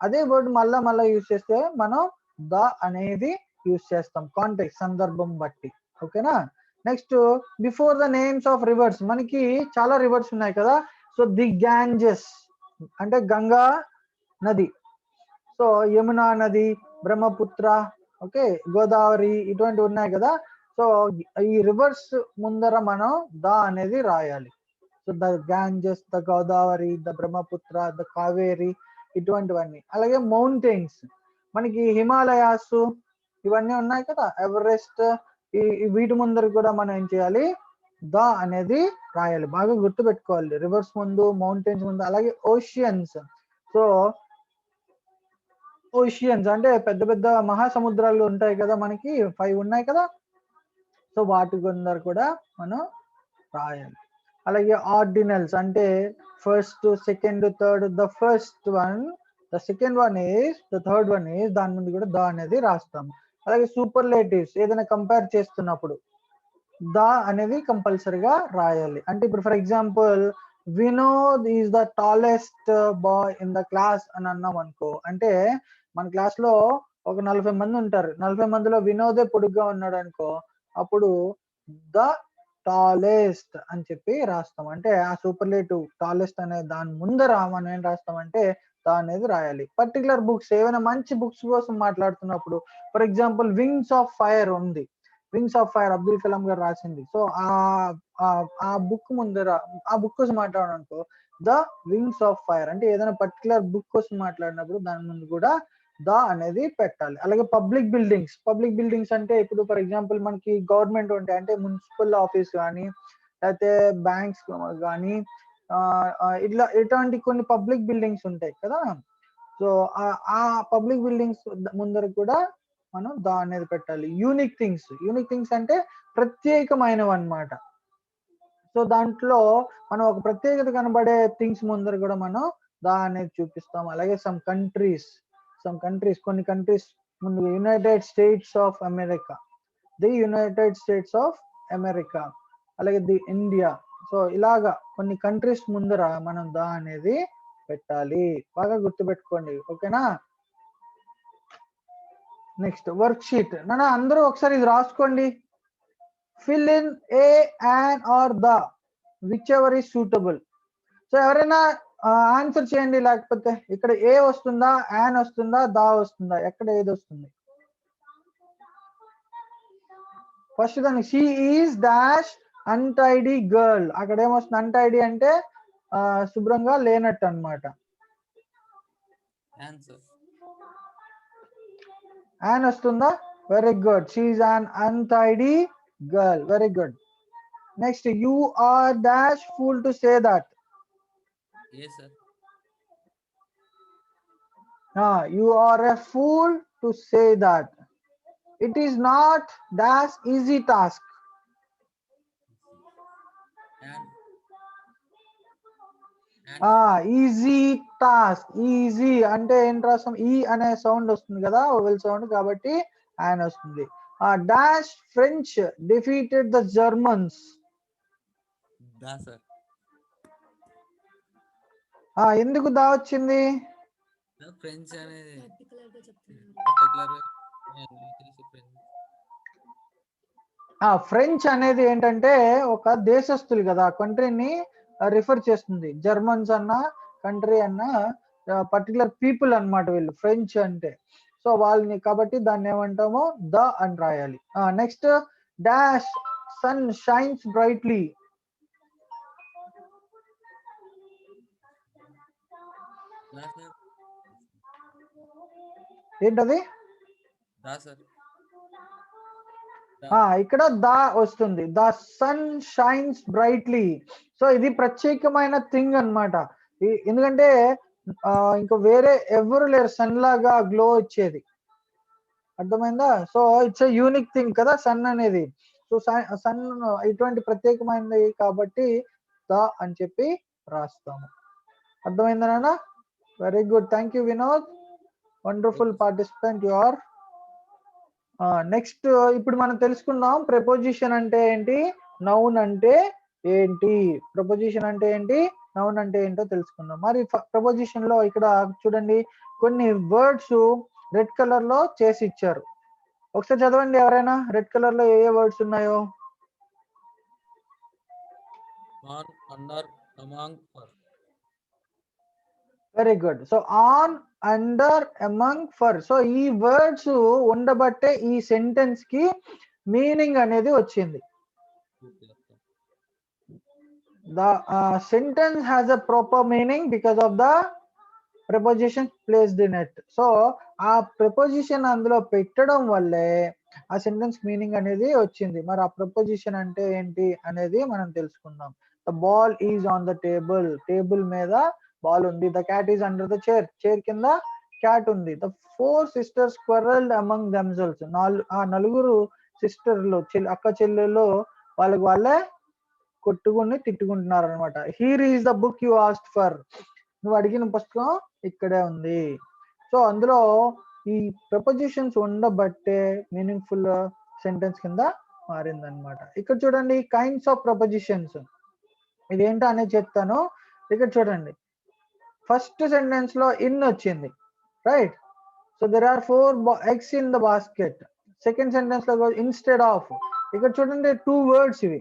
అదే వర్డ్ మళ్ళా యూజ్ చేస్తే మనం ద అనేది యూజ్ చేస్తాం కాంటెక్స్ట్ సందర్భం బట్టి ఓకేనా next before the names of reverse మనకి చాలా రివర్స్ ఉన్నాయి కదా సో ది గ్యాంజెస్ అంటే గంగా నది సో యమునా నది బ్రహ్మపుత్ర ఓకే గోదావరి ఇటువంటి ఉన్నాయి కదా సో ఈ రివర్స్ ముందర మనం ద అనేది రాయాలి so the Ganges the Godavari the Brahmaputra the Kaveri ఇటువంటివన్నీ అలాగే మౌంటైన్స్ మనకి హిమాలయాస్ ఇవన్నీ ఉన్నాయి కదా ఎవరెస్ట్ వీటి ముందర కూడా మనం ఏం చేయాలి ద అనేది రాయాలి బాగా గుర్తు పెట్టుకోవాలి రివర్స్ ముందు మౌంటైన్స్ ముందు అలాగే ఓషియన్స్ సో ఓషియన్స్ అంటే పెద్ద పెద్ద మహాసముద్రాలు ఉంటాయి కదా మనకి 5 ఉన్నాయి కదా సో వాటి ముందర కూడా మనం రాయాలి అలాగే ఆర్డినల్స్ అంటే first second third the first one the second one is the third one is దాని ముందు కూడా ద అనేది రాస్తాం అలాగే సూపర్లేటివ్స్ ఏదైనా కంపేర్ చేస్తున్నప్పుడు ద అనేది కంపల్సరీగా రాయాలి అంటే ఇప్పుడు for example Vinod is the tallest boy in the class అని అన్నాం అనుకో అంటే మన క్లాస్ లో ఒక 40 మంది ఉంటారు 40 మందిలో వినోదే పొడుగ్గా ఉన్నాడు అనుకో అప్పుడు ద టాలెస్ట్ అని చెప్పి రాస్తాం అంటే ఆ సూపర్లేటివ్ టాలెస్ట్ అనే దాని ముందర మనం ఏం రాస్తామంటే ద అనేది రాయాలి పర్టికులర్ బుక్స్ ఏమైనా మంచి బుక్స్ కోసం మాట్లాడుతున్నప్పుడు for example wings of fire ఉంది wings of fire Abdul Kalam గారు రాసింది సో ఆ బుక్ ముందర ఆ బుక్ కోసం మాట్లాడనుకో ద వింగ్స్ ఆఫ్ ఫైర్ అంటే ఏదైనా పర్టికులర్ బుక్ కోసం మాట్లాడినప్పుడు దాని ముందు కూడా ద అనేది పెట్టాలి అలాగే పబ్లిక్ బిల్డింగ్స్ అంటే ఇప్పుడు ఫర్ ఎగ్జాంపుల్ మనకి గవర్నమెంట్ ఉంటాయి అంటే మున్సిపల్ ఆఫీస్ కానీ లేకపోతే బ్యాంక్స్ కానీ ఇట్లాంటి కొన్ని పబ్లిక్ బిల్డింగ్స్ ఉంటాయి కదా సో ఆ పబ్లిక్ బిల్డింగ్స్ ముందర కూడా మనం దా అనేది పెట్టాలి. యూనిక్ థింగ్స్ అంటే ప్రత్యేకమైనవి అన్నమాట. సో దాంట్లో మనం ఒక ప్రత్యేకత కనబడే థింగ్స్ ముందర కూడా మనం దా అనేది చూపిస్తాం. అలాగే కొన్ని కంట్రీస్ ముందు United states of America, United states of America, అలాగే ఇండియా. సో ఇలాగా కొన్ని కంట్రీస్ ముందర మనం దా అనేది పెట్టాలి. బాగా గుర్తుపెట్టుకోండి, ఓకేనా? Next work sheet. నాన్న అందరూ ఒకసారి ఇది రాసుకోండి. fill in a, an or the, whichever is suitable. So ఎవరైనా ఆన్సర్ చేయండి, లేకపోతే ఇక్కడ ఏ వస్తుందా, యాన్ వస్తుందా, దా వస్తుందా, ఎక్కడ ఏది వస్తుంది? ఫస్ట్ దాన్ని she is dash untidy girl. అక్కడ ఏమొస్తుంది? అన్టైడీ అంటే శుభ్రంగా లేనట్టు అన్నమాట. యాన్ వస్తుందా? Very good. She is an untidy girl. Very good. Next, you are dash fool to say that. Yes, sir. You are a fool to say that. It is not dash easy task. Easy task. Easy అంటే ఏంటి రాస్తాం? ఈ అనే sound వస్తుంది కదా, vowel sound, కాబట్టి ఆయన వస్తుంది. Dash French defeated the Germans. ఎందుకు దా వచ్చింది? ఫ్రెంచ్ అనేది ఫ్రెంచ్ అనేది ఏంటంటే ఒక దేశస్తులు కదా, కంట్రీని రిఫర్ చేస్తుంది. జర్మన్స్ అన్న కంట్రీ అన్న పర్టికులర్ పీపుల్ అన్నమాట వీళ్ళు, ఫ్రెంచ్ అంటే. సో వాళ్ళని, కాబట్టి దాన్ని ఏమంటామో ద అని రాయాలి. Next dash sun shines brightly. ఏంటది? ఇక్కడ దా వస్తుంది. The sun shines brightly. So ఇది ప్రత్యేకమైన థింగ్ అన్నమాట. ఎందుకంటే ఇంకా వేరే ఎవరు లేరు సన్ లాగా గ్లో ఇచ్చేది, అర్థమైందా? So it's a unique thing కదా సన్ అనేది. సో సన్ ఇటువంటి ప్రత్యేకమైనది కాబట్టి ద అని చెప్పి రాస్తాము. అర్థమైందా నాన్న? Very good. Thank you Vinod, wonderful participant you are. Next ఇప్పుడు మనం తెలుసుకుందాం ప్రెపోజిషన్ అంటే ఏంటి, నౌన్ అంటే ఏంటి. ప్రపోజిషన్ అంటే ఏంటి, నౌన్ అంటే ఏంటో తెలుసుకుందాం. మరి ప్రపోజిషన్ లో ఇక్కడ చూడండి, కొన్ని వర్డ్స్ రెడ్ కలర్ లో చేసి ఇచ్చారు. ఒకసారి చదవండి ఎవరైనా, రెడ్ కలర్ లో ఏ వర్డ్స్ ఉన్నాయో. Very good. So on, under, among, for. So ఈ వర్డ్స్ ఉండబట్టే ఈ సెంటెన్స్ కి మీనింగ్ అనేది వచ్చింది. The sentence has a proper meaning because of the preposition placed in it. So ఆ preposition అందులో పెట్టడం వల్లే ఆ సెంటెన్స్ మీనింగ్ అనేది వచ్చింది. మరి ఆ preposition అంటే ఏంటి అనేది మనం తెలుసుకుందాం. The ball is on the table. Table మీద బాల్ ఉంది. The cat is under the chair. Chair కింద క్యాట్ ఉంది. The four sisters quarreled among themselves. నలుగురు సిస్టర్లు, అక్క చెల్లెలు వాళ్ళే కొట్టుకుని తిట్టుకుంటున్నారు అనమాట. Here is the book you asked for. నువ్వు అడిగిన పుస్తకం ఇక్కడే ఉంది. సో అందులో ఈ ప్రపోజిషన్స్ ఉండబట్టే మీనింగ్ఫుల్ సెంటెన్స్ కింద మారిందనమాట. ఇక్కడ చూడండి కైండ్స్ ఆఫ్ ప్రపోజిషన్స్, ఇదేంటో అనేది చెప్తాను. ఇక్కడ చూడండి, ఫస్ట్ సెంటెన్స్ లో ఇన్ వచ్చింది, right? So there are 4 eggs in the basket. Second sentence లో ఇన్స్టెడ్ ఆఫ్. ఇక్కడ చూడండి 2 వర్డ్స్ ఇవి,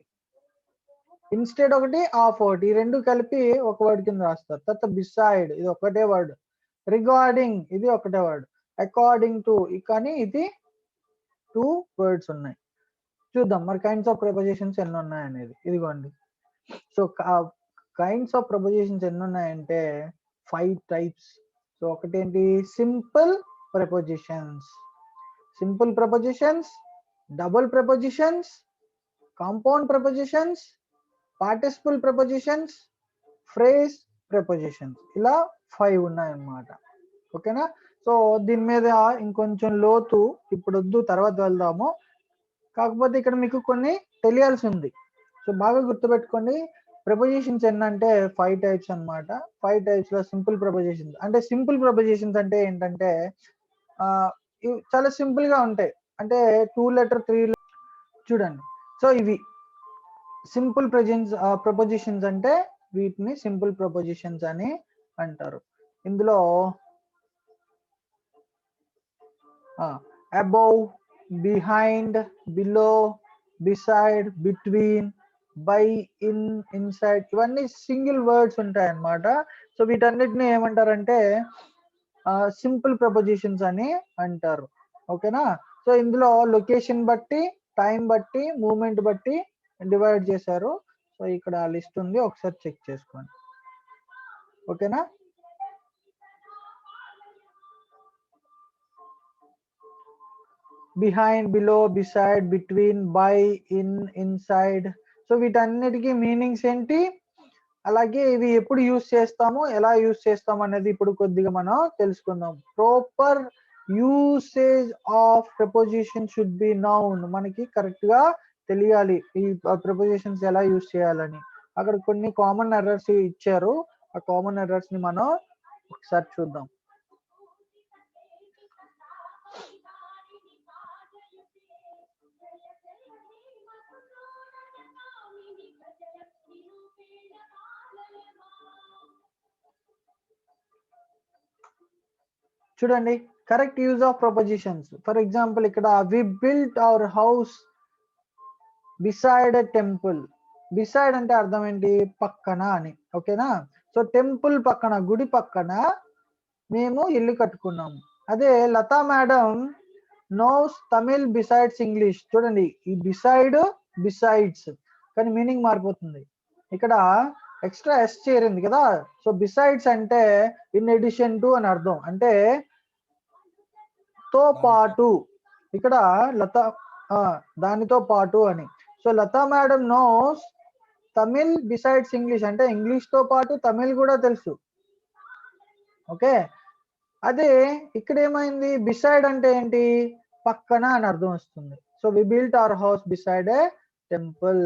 ఇన్స్టెడ్ ఒకటి, ఆఫ్ ఒకటి, ఈ రెండు కలిపి ఒక వర్డ్ కింద రాస్తారు. తర్వాత బిసైడ్, ఇది ఒకటే వర్డ్. రిగార్డింగ్, ఇది ఒకటే వర్డ్. అకార్డింగ్ టు, కానీ ఇది 2 వర్డ్స్ ఉన్నాయి. చూద్దాం మరి కైండ్స్ ఆఫ్ ప్రపోజిషన్స్ ఎన్ని ఉన్నాయి అనేది. ఇదిగోండి. సో కైండ్స్ ఆఫ్ ప్రపోజిషన్స్ ఎన్ని ఉన్నాయంటే 5 టైప్స్. సో ఒకటేంటి, simple prepositions, double prepositions, compound prepositions, participle prepositions, phrase prepositions, ఇలా 5 ఉన్నాయన్నమాట. ఓకేనా? సో దీని మీద ఇంకొంచెం లోతు ఇప్పుడు వద్దు, తర్వాత వెళ్దాము. కాకపోతే ఇక్కడ మీకు కొన్ని తెలియాల్సి ఉంది. సో బాగా గుర్తుపెట్టుకోండి. ప్రపోజిషన్స్ ఎన్నంటే 5 టైప్స్ అన్నమాట. 5 టైప్స్ లో సింపుల్ ప్రపోజిషన్స్. అంటే సింపుల్ ప్రపోజిషన్స్ అంటే ఏంటంటే ఇవి చాలా సింపుల్ గా ఉంటాయి. అంటే 2 లెటర్ 3 చూడండి. సో ఇవి సింపుల్ ప్రపోజిషన్స్ అంటే వీటిని సింపుల్ ప్రపోజిషన్స్ అని అంటారు. ఇందులో above, behind, below, beside, between, by, in, inside ఇవన్నీ సింగిల్ వర్డ్స్ ఉంటాయి అన్నమాట. సో వీటన్నిటిని ఏమంటారంటే సింపుల్ ప్రపోజిషన్స్ అని అంటారు. ఓకేనా? సో ఇందులో లొకేషన్ బట్టి, టైం బట్టి, మూమెంట్ బట్టి డివైడ్ చేశారు. సో ఇక్కడ లిస్ట్ ఉంది, ఒకసారి చెక్ చేసుకోండి. ఓకేనా? Behind, below, beside, between, by, in, inside. So వీటన్నిటికీ మీనింగ్స్ ఏంటి, అలాగే ఇవి ఎప్పుడు యూస్ చేస్తాము, ఎలా యూస్ చేస్తాము అనేది ఇప్పుడు కొద్దిగా మనం తెలుసుకుందాం. Proper usage of preposition should be noun. మనకి కరెక్ట్ గా తెలియాలి ఈ ప్రపోజిషన్స్ ఎలా యూస్ చేయాలని. అక్కడ కొన్ని కామన్ ఎర్రర్స్ ఇచ్చారు. ఆ కామన్ ఎర్రర్స్ ని మనం ఒకసారి చూద్దాం. చూడండి, correct use of prepositions. For example ఇక్కడ we built our house beside a temple. Beside అంటే అర్థం ఏంటి, పక్కన అని. ఓకేనా? సో టెంపుల్ పక్కన, గుడి పక్కన మేము ఇల్లు కట్టుకున్నాము. అదే Lata madam knows Tamil besides English. చూడండి, ఈ బిసైడ్, బిసైడ్స్ కానీ మీనింగ్ మారిపోతుంది. ఇక్కడ ఎక్స్ట్రా ఎస్ చేరింది కదా. సో బిసైడ్స్ అంటే ఇన్ ఎడిషన్ టు అని అర్థం, అంటే తో పాటు. ఇక్కడ లతా దానితో పాటు అని. So Lata madam knows Tamil besides English అంటే ఇంగ్లీష్ తో పాటు తమిళ్ కూడా తెలుసు. ఓకే, అదే ఇక్కడ ఏమైంది, బిసైడ్ అంటే ఏంటి, పక్కన అని అర్థం వస్తుంది. So we built our house beside a temple.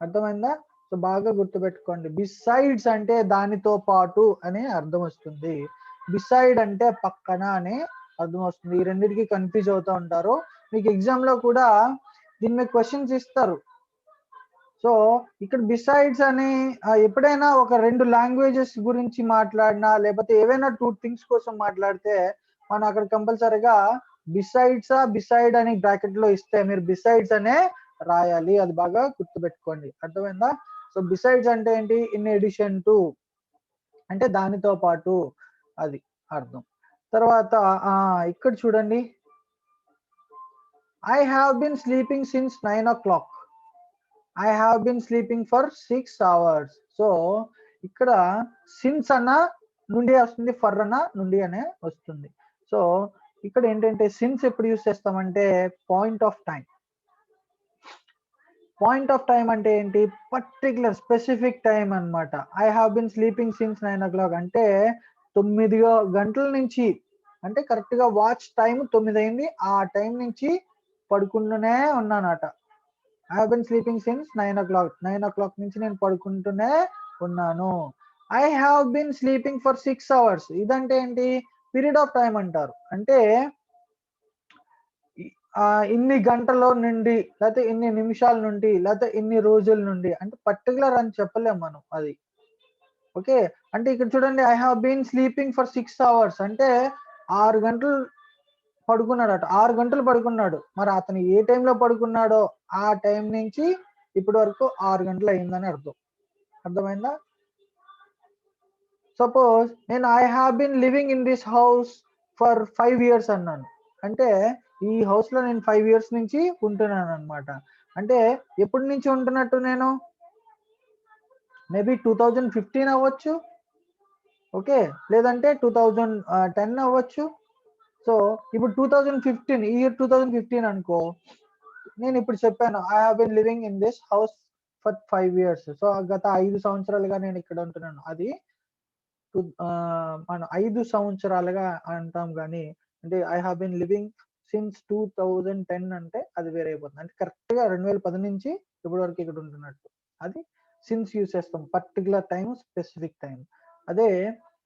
అర్థమైందా? సో బాగా గుర్తుపెట్టుకోండి, బిసైడ్స్ అంటే దానితో పాటు అని అర్థం వస్తుంది, బిసైడ్ అంటే పక్కన అని అర్థం వస్తుంది. ఈ రెండింటికి కన్ఫ్యూజ్ అవుతూ ఉంటారు. మీకు ఎగ్జామ్ లో కూడా దీని మీద క్వశ్చన్స్ ఇస్తారు. సో ఇక్కడ బిసైడ్స్ అని ఎప్పుడైనా ఒక 2 లాంగ్వేజెస్ గురించి మాట్లాడినా, లేకపోతే ఏవైనా 2 థింగ్స్ కోసం మాట్లాడితే మనం అక్కడ కంపల్సరీగా బిసైడ్సా బిసైడ్ అని బ్రాకెట్ లో ఇస్తే మీరు బిసైడ్స్ అనే రాయాలి. అది బాగా గుర్తుపెట్టుకోండి. అర్థమైందా? సో బిసైడ్స్ అంటే ఏంటి, ఇన్ ఎడిషన్ టు అంటే దానితో పాటు, అది అర్థం. తర్వాత ఇక్కడ చూడండి, I have been sleeping since 9 o'clock. I have been sleeping for 6 hours. So ఇక్కడ సిన్స్ అన్న నుండి వస్తుంది, ఫర్ అన్న నుండి అనే వస్తుంది. సో ఇక్కడ ఏంటంటే సిన్స్ ఎప్పుడు యూస్ చేస్తామంటే point of time. Point of time అంటే ఏంటి, పర్టికులర్ స్పెసిఫిక్ టైం అన్నమాట. I have been sleeping since 9 o'clock అంటే 9 గంటల నుంచి, అంటే కరెక్ట్ గా వాచ్ టైం 9 అయింది, ఆ టైం నుంచి పడుకుంటూనే ఉన్నానట. I have been sleeping since 9 o'clock. 9 o'clock నుంచి నేను పడుకుంటూనే ఉన్నాను. I have been sleeping for 6 hours. ఇదంటే ఏంటి, పీరియడ్ ఆఫ్ టైం అంటారు. అంటే ఇన్ని గంటల నుండి, లేకపోతే ఇన్ని నిమిషాల నుండి, లేకపోతే ఇన్ని రోజుల నుండి, అంటే పర్టికులర్ అని చెప్పలేం మనం అది. ఓకే, అంటే ఇక్కడ చూడండి, I have been sleeping for 6 hours అంటే 6 గంటలు పడుకున్నాడట. 6 గంటలు పడుకున్నాడు. మరి అతను ఏ టైంలో పడుకున్నాడో ఆ టైం నుంచి ఇప్పటి వరకు 6 గంటలు అయిందని అర్థం. అర్థమైందా? సపోజ్ నేను I have been living in this house for 5 years అన్నాను, అంటే ఈ హౌస్ లో నేను 5 years నుంచి ఉంటున్నాను అనమాట. అంటే ఎప్పటి నుంచి ఉంటున్నట్టు నేను, మేబీ 2015 అవ్వచ్చు, ఓకే, లేదంటే 2010 అవ్వచ్చు. సో ఇప్పుడు 2015, ఈ ఇయర్ 2015 అనుకో, నేను ఇప్పుడు చెప్పాను I have been living in this house for 5 years. So గత 5 సంవత్సరాలుగా నేను ఇక్కడ ఉంటున్నాను. అది మనం 5 సంవత్సరాలుగా అంటాం గానీ, అంటే I have been living since 2010 అంటే అది వేరే అయిపోతుంది. అంటే కరెక్ట్‌గా 2010 నుంచి ఇప్పటి వరకు ఇక్కడ ఉంటున్నట్టు. అది సిన్స్ యూజ్ చేస్తాం. Particular time, specific time. అదే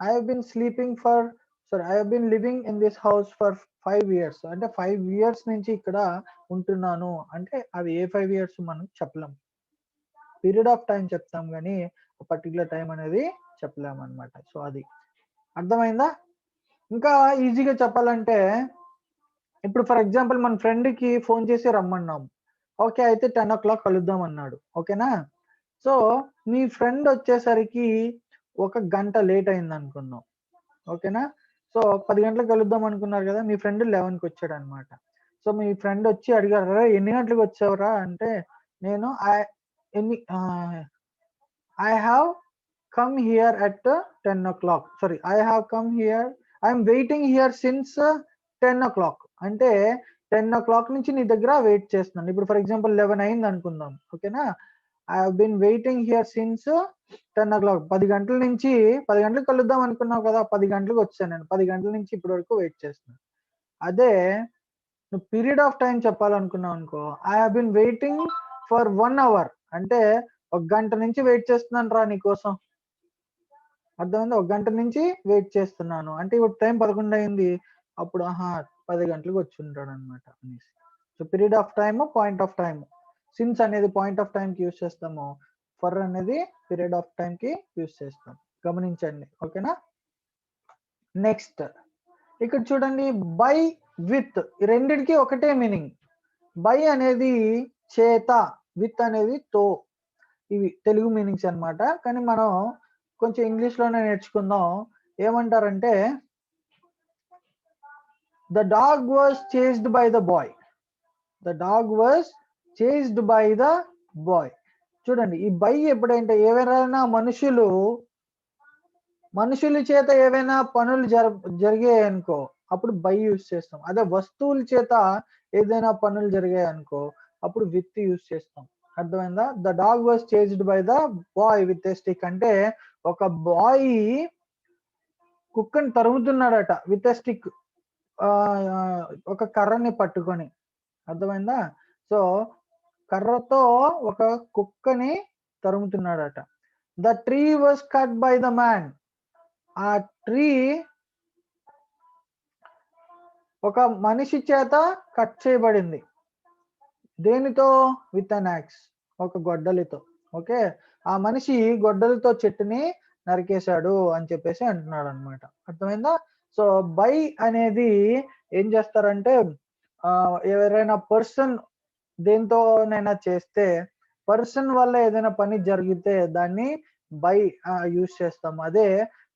I have been sleeping for I have been living in this house for 5 years. అంటే 5 ఇయర్స్ నుంచి ఇక్కడ ఉంటున్నాను. అంటే అవి ఏ 5 ఇయర్స్ మనం చెప్పలేం. పీరియడ్ ఆఫ్ టైమ్ చెప్తాం గానీ, పర్టిక్యులర్ టైమ్ అనేది చెప్పలేమన్నమాట. సో అది. అర్థమైందా? ఇంకా ఈజీగా చెప్పాలంటే, ఇప్పుడు ఫర్ ఎగ్జాంపుల్ మన ఫ్రెండ్‌కి ఫోన్ చేసి రమ్మన్నాం. ఓకే. అయితే 10:00 కలుద్దాం అన్నాడు. ఓకేనా? సో, మీ ఫ్రెండ్ వచ్చేసరికి ఒక గంట లేట్ అయిందనుకుందాం. ఓకేనా? సో, 10 గంటలకు కలుద్దాం అనుకున్నారు గదా! మీ ఫ్రెండ్ 11కి వచ్చాడన్నమాట. సో, మీ ఫ్రెండ్ వచ్చి అడిగారు, "అరేయ్! ఎన్ని గంటలకు వచ్చావురా?" అంటే, నేను I have come here at 10:00. Sorry, I have come here. I am waiting here since 10:00. అంటే 10:00 నుంచి నీ దగ్గర వెయిట్ చేస్తున్నాను. ఇప్పుడు ఫర్ ఎగ్జాంపుల్ 11 అయింది అనుకుందాం. ఓకేనా? I have been waiting here since 10:00. 10 గంటల నుంచి 10 గంటలకు కలుద్దాం అనుకున్నావు కదా! 10 గంటలకు వచ్చాను నేను. 10 గంటల నుంచి ఇప్పటి వరకు వెయిట్ చేస్తున్నాను. అదే నువ్వు పీరియడ్ ఆఫ్ టైమ్ చెప్పాలనుకున్నావనుకో, I have been waiting for 1 hour. అంటే ఒక గంట నుంచి వెయిట్ చేస్తున్నానురా నీకోసం. అర్థమైందా? ఒక గంట నుంచి వెయిట్ చేస్తున్నాను. అంటే ఇప్పుడు టైం 11 అయింది. అప్పుడు 10 గంటలకు వచ్చుంటాడన్నమాట అనేసి. So, period of time, point of time. Since అనేది పాయింట్ ఆఫ్ టైమ్‌కి యూజ్ చేస్తాము. ఫర్ అనేది పీరియడ్ ఆఫ్ టైమ్‌కి యూజ్ చేస్తాం. గమనించండి. ఓకేనా? నెక్స్ట్ ఇక్కడ చూడండి, బై, విత్ ఈ రెండిటికి ఒకటే మీనింగ్. బై అనేది చేత, విత్ అనేది తో. ఇవి తెలుగు మీనింగ్స్ అన్నమాట. కానీ మనం కొంచెం ఇంగ్లీష్‌లోనే నేర్చుకుందాం. ఏమంటారంటే, the dog was chased by the boy. The dog was chased by the boy. చూడండి, ఈ బై ఎప్పుడంటే ఎవరైనా మనుషుల చేత ఏవైనా పనులు జరిగాయనుకో, అప్పుడు బై యూజ్ చేస్తాం. అదే వస్తువుల చేత ఏదైనా పనులు జరిగాయనుకో, అప్పుడు విత్ యూజ్ చేస్తాం. అర్థమైందా? The dog was chased by the boy with a stick. అంటే ఒక బాయ్ కుక్కని తరుముతున్నాడట విత్ ఎ స్టిక్. ఒక కర్రని పట్టుకొని. అర్థమైందా? సో, కర్రతో ఒక కుక్కని తరుముతున్నాడట. The tree was cut by the man. ఆ ట్రీ ఒక మనిషి చేత కట్ చేయబడింది. దేనితో? With an axe. ఒక గొడ్డలితో. ఓకే. ఆ మనిషి గొడ్డలితో చెట్టుని నరికేశాడు అని చెప్పేసి అంటున్నాడన్నమాట. అర్థమైందా? సో, బై అనేది ఏం చేస్తారంటే, ఎవరైనా పర్సన్ దేనితోనైనా చేస్తే, పర్సన్ వల్ల ఏదైనా పని జరిగితే దాన్ని బై యూజ్ చేస్తాం. అదే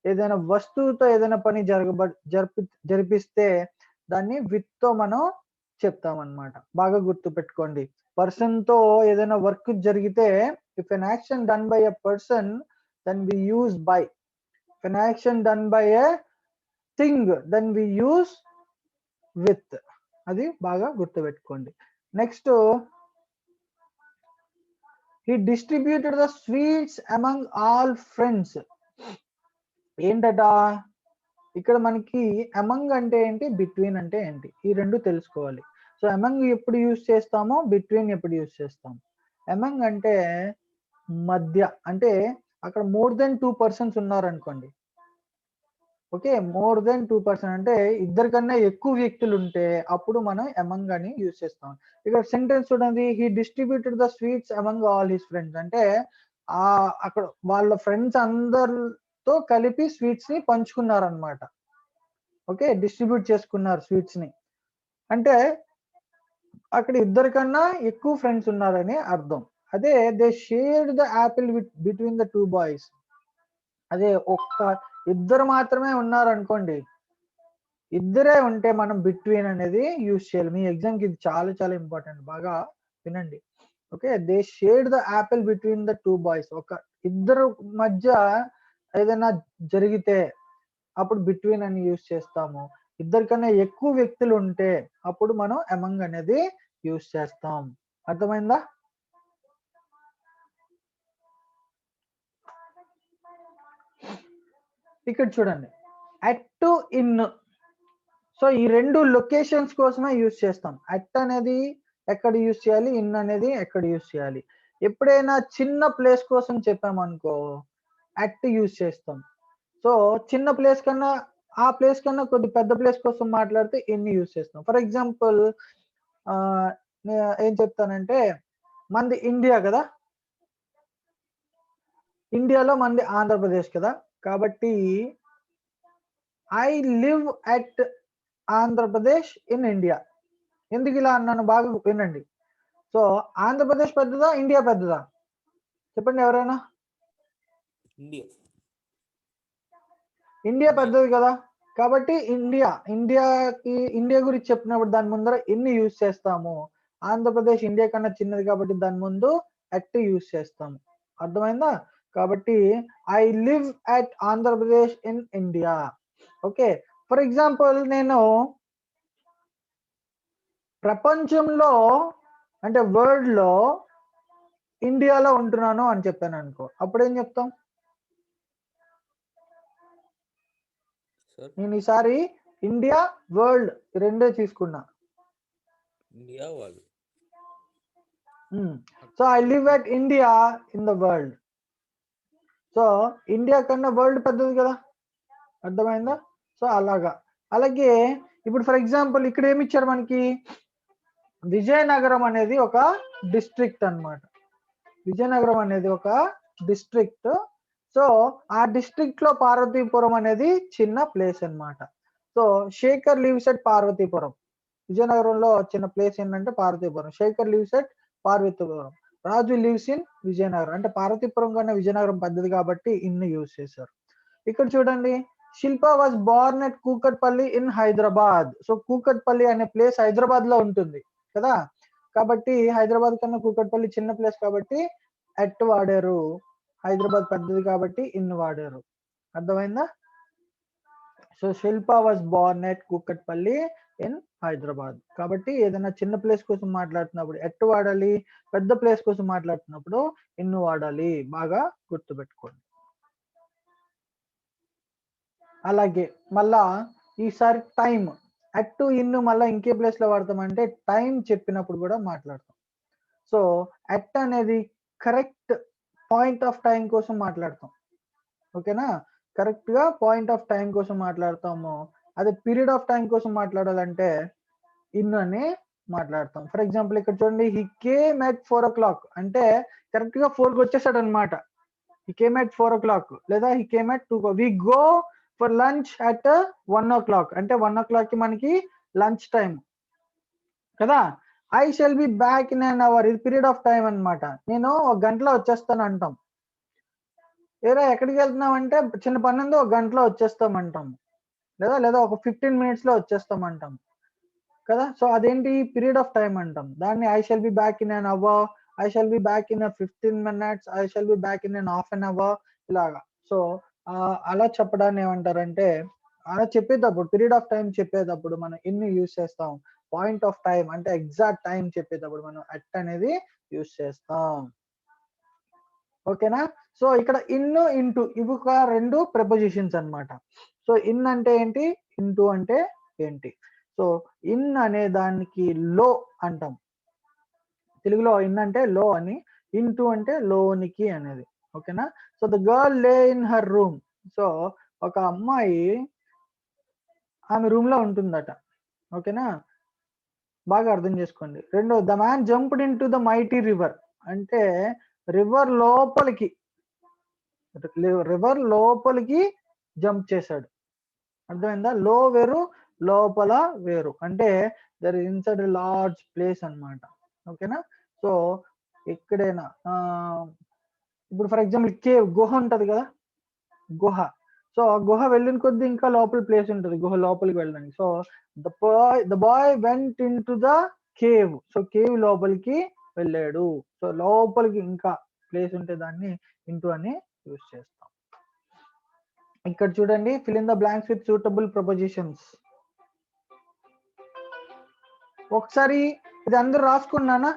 ఏదైనా వస్తువుతో ఏదైనా పని జరిపిస్తే దాన్ని విత్‌తో మనం చెప్తామన్నమాట. బాగా గుర్తుపెట్టుకోండి. పర్సన్‌తో ఏదైనా వర్క్ జరిగితే, if an action done by a person then we use by. If an action done by a thing then we use with. అది బాగా గుర్తుపెట్టుకోండి. Next, he distributed the sweets among all friends. ఏంటట? ఇక్కడ మనకి among అంటే ఏంటి? Between అంటే ఏంటి? ఈ రెండు తెలుసుకోవాలి. సో, అమంగ్ ఎప్పుడు యూజ్ చేస్తామో, బిట్వీన్ ఎప్పుడు యూజ్ చేస్తాం. అమంగ్ అంటే మధ్య. అంటే అక్కడ మోర్ దెన్ 2 పర్సన్స్ ఉన్నారనుకోండి. ఓకే. మోర్ దెన్ 2 పర్సన్ అంటే ఇద్దరి కన్నా ఎక్కువ వ్యక్తులుంటే అప్పుడు మనం అమంగ్ అని యూజ్ చేస్తాం. ఇక్కడ సెంటెన్స్ చూడండి. He distributed the sweets among all his friends. అంటే అక్కడ వాళ్ళ ఫ్రెండ్స్ అందరితో కలిపి స్వీట్స్‌ని పంచుకున్నారన్నమాట. ఓకే. డిస్ట్రిబ్యూట్ చేసుకున్నారు స్వీట్స్‌ని. అంటే అక్కడ ఇద్దరి కన్నా ఎక్కువ ఫ్రెండ్స్ ఉన్నారని అర్థం. అదే they shared the Apple between the 2 boys. అదే ఇద్దరు మాత్రమే ఉన్నారనుకోండి. ఇద్దరే ఉంటే మనం బిట్వీన్ అనేది యూజ్ చేయాలి. మీ ఎగ్జామ్‌కి ఇది చాలా చాలా ఇంపార్టెంట్. బాగా వినండి. Okay. They shared the Apple between the 2 boys. ఇద్దరు మధ్య ఏదైనా జరిగితే అప్పుడు బిట్వీన్ అని యూజ్ చేస్తాము. ఇద్దరికన్నా ఎక్కువ వ్యక్తులు ఉంటే అప్పుడు మనం అమంగ్ అనేది యూజ్ చేస్తాం. అర్థమైందా? ఇక్కడ చూడండి, అట్ టు ఇన్. సో ఈ రెండు లొకేషన్స్ కోసమే యూజ్ చేస్తాం. అట్ అనేది ఎక్కడ యూజ్ చేయాలి, ఇన్ అనేది ఎక్కడ యూజ్ చేయాలి. ఎప్పుడైనా చిన్న ప్లేస్ కోసం చెప్పామనుకో అట్ యూజ్ చేస్తాం. సో చిన్న ప్లేస్ కన్నా ఆ ప్లేస్ కన్నా కొద్ది పెద్ద ప్లేస్ కోసం మాట్లాడితే ఇన్ యూజ్ చేస్తాం. ఫర్ ఎగ్జాంపుల్ ఏం చెప్తానంటే, మంది ఇండియా కదా, ఇండియాలో మంది ఆంధ్రప్రదేశ్ కదా, కాబట్టి I live at Andhra Pradesh in India. ఎందుకు ఇలా అన్నాను బాగా వినండి. సో ఆంధ్రప్రదేశ్ పెద్దదా, ఇండియా పెద్దదా చెప్పండి ఎవరైనా. ఇండియా. ఇండియా పెద్దది కదా, కాబట్టి ఇండియా గురించి చెప్పినప్పుడు దాని ముందర ఎన్ని యూజ్ చేస్తాము. ఆంధ్రప్రదేశ్ ఇండియా కన్నా చిన్నది కాబట్టి దాని ముందు అట్ యూజ్ చేస్తాము. అర్థమైందా? కాబట్టి I live at Andhra Pradesh in India. Okay, for example నేను ప్రపంచంలో అంటే వరల్డ్ లో ఇండియాలో ఉంటున్నాను అని చెప్పాను అనుకో, అప్పుడు ఏం చెప్తాం? నేను ఈసారి ఇండియా వరల్డ్ రెండే తీసుకున్నా. India world. So I live at India in the world. So India కన్నా వరల్డ్ పెద్దది కదా, అర్థమైందా? సో అలాగే ఇప్పుడు ఫర్ ఎగ్జాంపుల్ ఇక్కడ ఏమి ఇచ్చారు మనకి, విజయనగరం అనేది ఒక డిస్ట్రిక్ట్ అన్నమాట. విజయనగరం అనేది ఒక డిస్ట్రిక్ట్. సో ఆ డిస్ట్రిక్ట్ లో పార్వతీపురం అనేది చిన్న ప్లేస్ అన్నమాట. So Shekhar lives at Parvathipuram. విజయనగరంలో చిన్న ప్లేస్ ఏంటంటే Parvathipuram. Shekhar lives at Parvathipuram. Raju lives in Vizianagaram. అంటే పార్వతీపురం కన్నా విజయనగరం పెద్దది కాబట్టి ఇన్ యూజ్ చేశారు. ఇక్కడ చూడండి, Shilpa was born at Kukatpally in Hyderabad. So Kukatpally అనే ప్లేస్ హైదరాబాద్ లో ఉంటుంది కదా, కాబట్టి హైదరాబాద్ కన్నా కూకట్పల్లి చిన్న ప్లేస్ కాబట్టి అట్ వాడారు. హైదరాబాద్ పెద్దది కాబట్టి ఇన్ వాడారు. అర్థమైందా? So Shilpa was born at Kukatpally in Hyderabad. కాబట్టి ఏదైనా చిన్న ప్లేస్ కోసం మాట్లాడుతున్నప్పుడు ఎట్ వాడాలి, పెద్ద ప్లేస్ కోసం మాట్లాడుతున్నప్పుడు ఇన్ వాడాలి. బాగా గుర్తుపెట్టుకోండి. అలాగే మళ్ళా ఈసారి టైం, అట్ టు ఇన్ మళ్ళీ ఇంకే ప్లేస్ లో వాడతామంటే టైం చెప్పినప్పుడు కూడా మాట్లాడతాం. సో అట్ అనేది కరెక్ట్ పాయింట్ ఆఫ్ టైం కోసం మాట్లాడతాం. ఓకేనా, కరెక్ట్ గా పాయింట్ ఆఫ్ టైం కోసం మాట్లాడతాము. అదే పీరియడ్ ఆఫ్ టైం కోసం మాట్లాడాలంటే ఇన్ అని మాట్లాడతాం. ఫర్ ఎగ్జాంపుల్ ఇక్కడ చూడండి, హీ కేమ్ అట్ 4 o'clock అంటే కరెక్ట్ గా 4 కి వచ్చేసాడు అనమాట. హీ కేమ్ అట్ 4 o'clock లేదా he came at 2. We go for lunch at 1 o'clock అంటే 1 o'clock కి మనకి లంచ్ టైం కదా. I shall be back in an hour, ఇది పీరియడ్ ఆఫ్ టైం అన్నమాట. నేను ఒక గంటలో వచ్చేస్తాను అంటాం. ఏరా ఎక్కడికి వెళ్తున్నాం అంటే చిన్న పని ఉంది, ఒక గంటలో వచ్చేస్తాం అంటాం. లేదా ఒక 15 minutes లో వచ్చేస్తాం అంటాం కదా. సో అదేంటి, పీరియడ్ ఆఫ్ టైం అంటాం దాన్ని. I shall be back in an hour, I shall be back in 15 minutes, I shall be back in an half an hour, ఇలాగా. సో అలా చెప్పడాన్ని ఏమంటారంటే, అలా చెప్పేటప్పుడు పీరియడ్ ఆఫ్ టైం చెప్పేటప్పుడు మనం ఇన్ యూజ్ చేస్తాం. పాయింట్ ఆఫ్ టైం అంటే ఎగ్జాక్ట్ టైం చెప్పేటప్పుడు మనం అట్ అనేది యూజ్ చేస్తాం. ఓకేనా. సో ఇక్కడ ఇన్ ఇంటూ ఇవి ఒక రెండు ప్రిపోజిషన్స్ అన్నమాట. సో ఇన్ అంటే ఏంటి, ఇంటూ అంటే ఏంటి. సో ఇన్ అనే దానికి లో అంటాం. తెలుగులో ఇన్ అంటే లో అని, ఇంటూ అంటే లోనికి అనేది. ఓకేనా. సో ద గర్ల్ లే ఇన్ హర్ రూమ్. సో ఒక అమ్మాయి ఆమె రూమ్ లో ఉంటుందట. ఓకేనా, బాగా అర్థం చేసుకోండి. రెండో, the man jumped into the mighty river అంటే రివర్ లోపలికి జంప్ చేశాడు. అర్థమైందా? లో వేరు, లోపల వేరు. అంటే there is inside large place అన్నమాట. ఓకేనా. సో ఎక్కడైనా ఇప్పుడు ఫర్ ఎగ్జాంపుల్ కేవ్, గుహ ఉంటది కదా, గుహ. సో ఆ గుహ వెళ్ళిన కొద్దీ ఇంకా లోపల ప్లేస్ ఉంటుంది గుహ లోపలికి వెళ్ళడానికి. So the boy went in to the cave. So cave లోపలికి వెళ్ళాడు. సో లోపలికి ఇంకా ప్లేస్ ఉంటే దాన్ని ఇంటూ అని యూజ్ చేస్తాం. ఇక్కడ చూడండి, fill in the blanks with suitable prepositions. ఒకసారి ఇది అందరూ రాసుకున్నానా?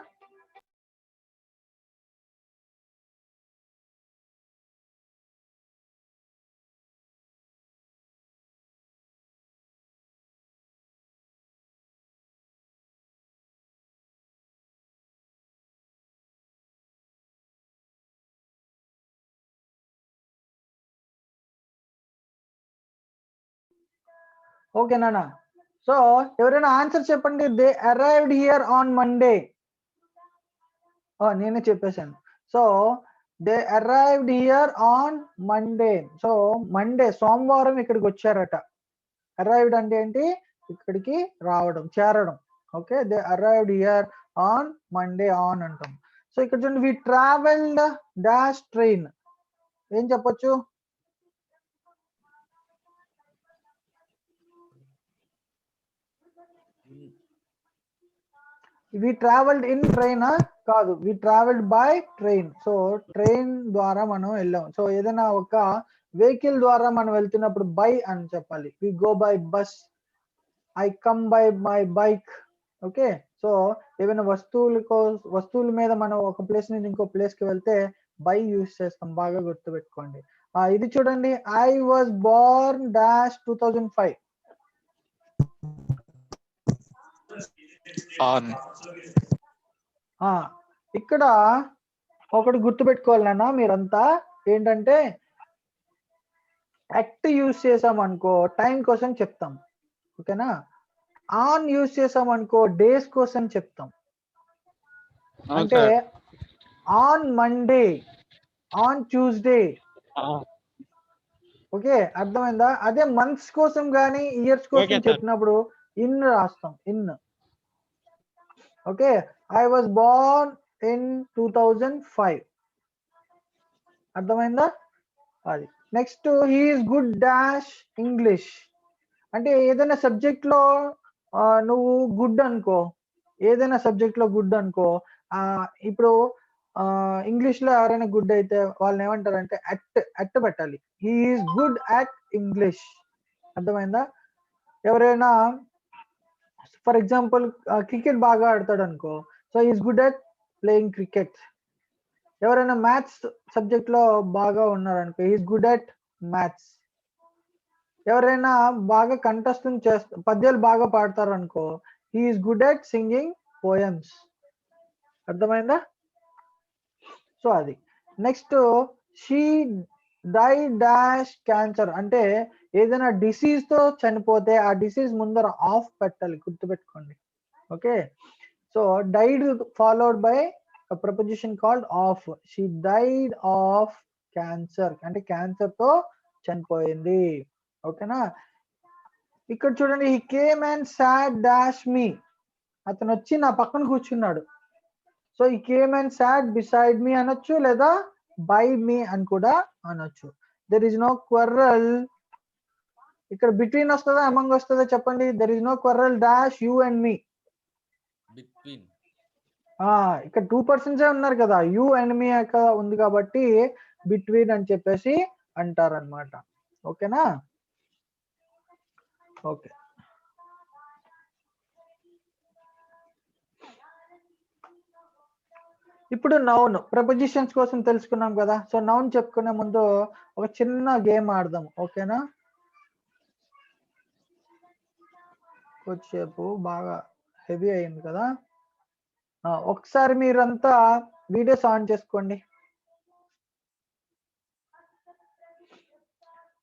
ఓకే నానా. సో ఎవరైనా ఆన్సర్ చెప్పండి. They arrived here on Monday. నేనే చెప్పేశాను. So they arrived here on Monday. So Monday సోమవారం ఇక్కడికి వచ్చారట. అరైవ్డ్ అంటే ఏంటి? ఇక్కడికి రావడం, చేరడం. Okay, they arrived here on Monday. On అంటాం. సో ఇక్కడ చూడండి, వి ట్రావెల్డ్ డాష్ ట్రైన్. ఏం చెప్పొచ్చు? వి ట్రావెల్డ్ ఇన్ ట్రైన్ కాదు, we travelled by train. So train ద్వారా మనం వెళ్ళాం. సో ఏదైనా ఒక వెహికల్ ద్వారా మనం వెళ్తున్నప్పుడు బై అని చెప్పాలి. We go by bus, I come by my bike. Okay, so ఏమైనా వస్తువుల మీద మనం ఒక ప్లేస్ నుంచి ఇంకో ప్లేస్ కి వెళ్తే బై యూస్ చేస్తాం. బాగా గుర్తుపెట్టుకోండి. ఇది చూడండి, I was Born dash 2005. On. ఇక్కడ ఒకటి గుర్తుపెట్టుకోవాలి నాన్న మీరంతా, ఏంటంటే యాక్ట్ యూజ్ చేసాం అనుకో టైం కోసం చెప్తాం. ఓకేనా? ఆన్ యూజ్ చేసాం అనుకో డేస్ కోసం చెప్తాం. అంటే on Monday, on Tuesday. Okay, అర్థమైందా? అదే మంత్స్ కోసం కానీ ఇయర్స్ కోసం చెప్పినప్పుడు ఇన్ రాస్తాం. In. Okay, I was born in 2005. అర్థమైందా? అది. Next, he's good dash English. అంటే ఏదైనా సబ్జెక్ట్ లో నువ్వు గుడ్ అనుకో, ఏదైనా సబ్జెక్ట్ లో గుడ్ అనుకో. ఇప్పుడు ఇంగ్లీష్ లో ఎవరైనా గుడ్ అయితే వాళ్ళని ఏమంటారంటే అట్ పెట్టాలి. He's good at English. అర్థమైందా? ఎవరైనా ఫర్ ఎగ్జాంపుల్ క్రికెట్ బాగా ఆడతాడు అనుకో, so is good at playing cricket. ఎవరైనా మ్యాథ్స్ సబ్జెక్ట్ లో బాగా ఉన్నారనుకో, ఈస్ గుడ్ అట్ మ్యాథ్స్. ఎవరైనా బాగా కంఠస్థం పద్యాలు బాగా పాడతారు అనుకో, is good at singing poems. అర్థమైందా? సో అది. Next, she die dash cancer. అంటే ఏదైనా డిసీజ్ తో చనిపోతే ఆ డిసీజ్ ముందర ఆఫ్ పెట్టాలి, గుర్తుపెట్టుకోండి. Okay, so died followed by preposition called off. She died of cancer అంటే క్యాన్సర్ తో చనిపోయింది. ఓకేనా? ఇక్కడ చూడండి, he came and sat dash me. అతను వచ్చి నా పక్కన కూర్చున్నాడు. సో ఈ came and sat beside me అనొచ్చు, లేదా బై మీ అని కూడా అనొచ్చు. There is no quarrel. ఇక్కడ బిట్వీన్ వస్తుందా అమంగ్ వస్తుందా చెప్పండి? There is no quarrel dash you and me. Between. ఇక్కడ 2 persons ఉన్నారు కదా, యూ అండ్ మీ ఉంది కాబట్టి బిట్వీన్ అని చెప్పేసి అంటారనమాట. ఓకేనా? ఓకే, ఇప్పుడు నౌన్ ప్రపోజిషన్స్ కోసం తెలుసుకున్నాం కదా. సో నౌన్ చెప్పుకునే ముందు ఒక చిన్న గేమ్ ఆడదాం. ఓకేనా? కొద్దిసేపు బాగా హెవీ అయింది కదా. ఒకసారి మీరంతా వీడియోస్ ఆన్ చేసుకోండి.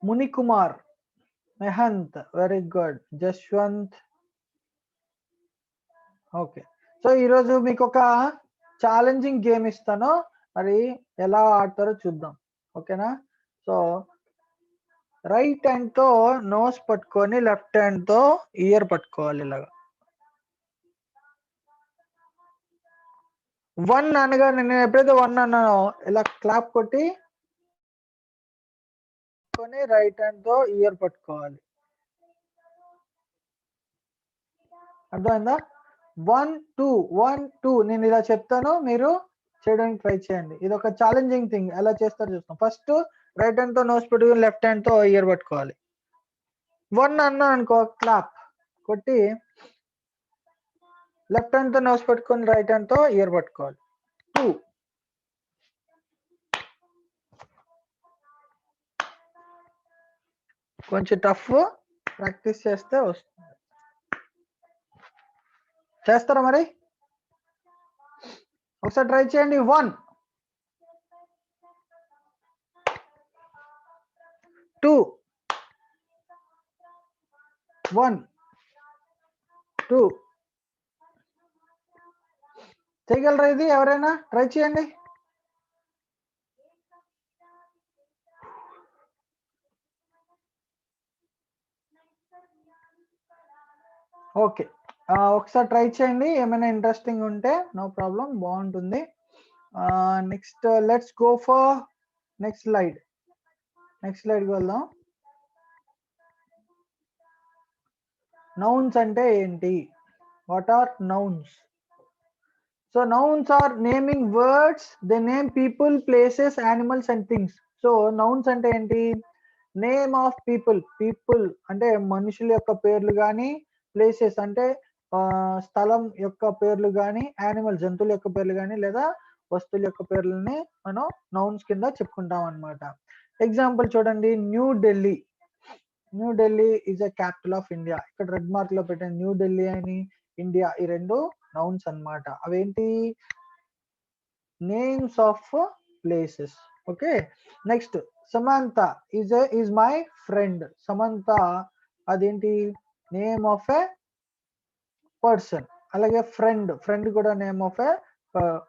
Munikumar, Mehant, very good. Jashwanth. Okay, so ఈరోజు మీకు ఒక ఛాలెంజింగ్ గేమ్ ఇస్తాను, మరి ఎలా ఆడతారో చూద్దాం. ఓకేనా? సో రైట్ హ్యాండ్ తో నోస్ పట్టుకొని లెఫ్ట్ హ్యాండ్ తో ఇయర్ పట్టుకోవాలి. ఇలాగా 1 అనగా నేను ఎప్పుడైతే 1 అన్నానో ఇలా క్లాప్ కొట్టి రైట్ హ్యాండ్ తో ఇయర్ పట్టుకోవాలి. అర్థమైందా? 1 2 1 2 నేను ఇలా చెప్తాను, మీరు చేయడానికి ట్రై చేయండి. ఇది ఒక ఛాలెంజింగ్ థింగ్. ఎలా చేస్తారో చూస్తాం. ఫస్ట్ రైట్ హ్యాండ్ తో నోస్ పెట్టుకుని లెఫ్ట్ హ్యాండ్ తో ఇయర్ పట్టుకోవాలి. 1 అన్నా అనుకో క్లాప్ కొట్టి లెఫ్ట్ హ్యాండ్ తో నోస్ పెట్టుకొని రైట్ హ్యాండ్ తో ఇయర్ పట్టుకోవాలి. 2 కొంచెం టఫ్, ప్రాక్టీస్ చేస్తే వస్తుంది. చేస్తారా మరి? ఒకసారి ట్రై చేయండి. 1 2 1 2 చేయగలరా? ఇది ఎవరైనా ట్రై చేయండి. ఓకే, ఒకసారి ట్రై చేయండి, ఏమైనా ఇంట్రెస్టింగ్ ఉంటే. నో ప్రాబ్లం, బాగుంటుంది. Next let's go for next స్లైడ్కి వెళ్దాం. నౌన్స్ అంటే ఏంటి? What are nouns? So nouns are naming words, they name people, places, animals and things. So nouns అంటే ఏంటి? నేమ్ ఆఫ్ పీపుల్ అంటే మనుషుల యొక్క పేర్లు కానీ, ప్లేసెస్ అంటే స్థలం యొక్క పేర్లు కానీ, యానిమల్ జంతువుల యొక్క పేర్లు కానీ, లేదా వస్తువుల యొక్క పేర్లని మనం నౌన్స్ కింద చెప్పుకుంటాం అన్నమాట. ఎగ్జాంపుల్ చూడండి, new Delhi is a capital of India. ఇక్కడ రెడ్ మార్క్ లో పెట్టిన న్యూ ఢిల్లీ అని ఇండియా, ఈ రెండు నౌన్స్ అన్నమాట. అవేంటి? Names of places. Okay, next Samantha is my friend. Samantha అదేంటి? Name of a person. అలాగే ఫ్రెండ్ కూడా నేమ్ ఆఫ్ ఎ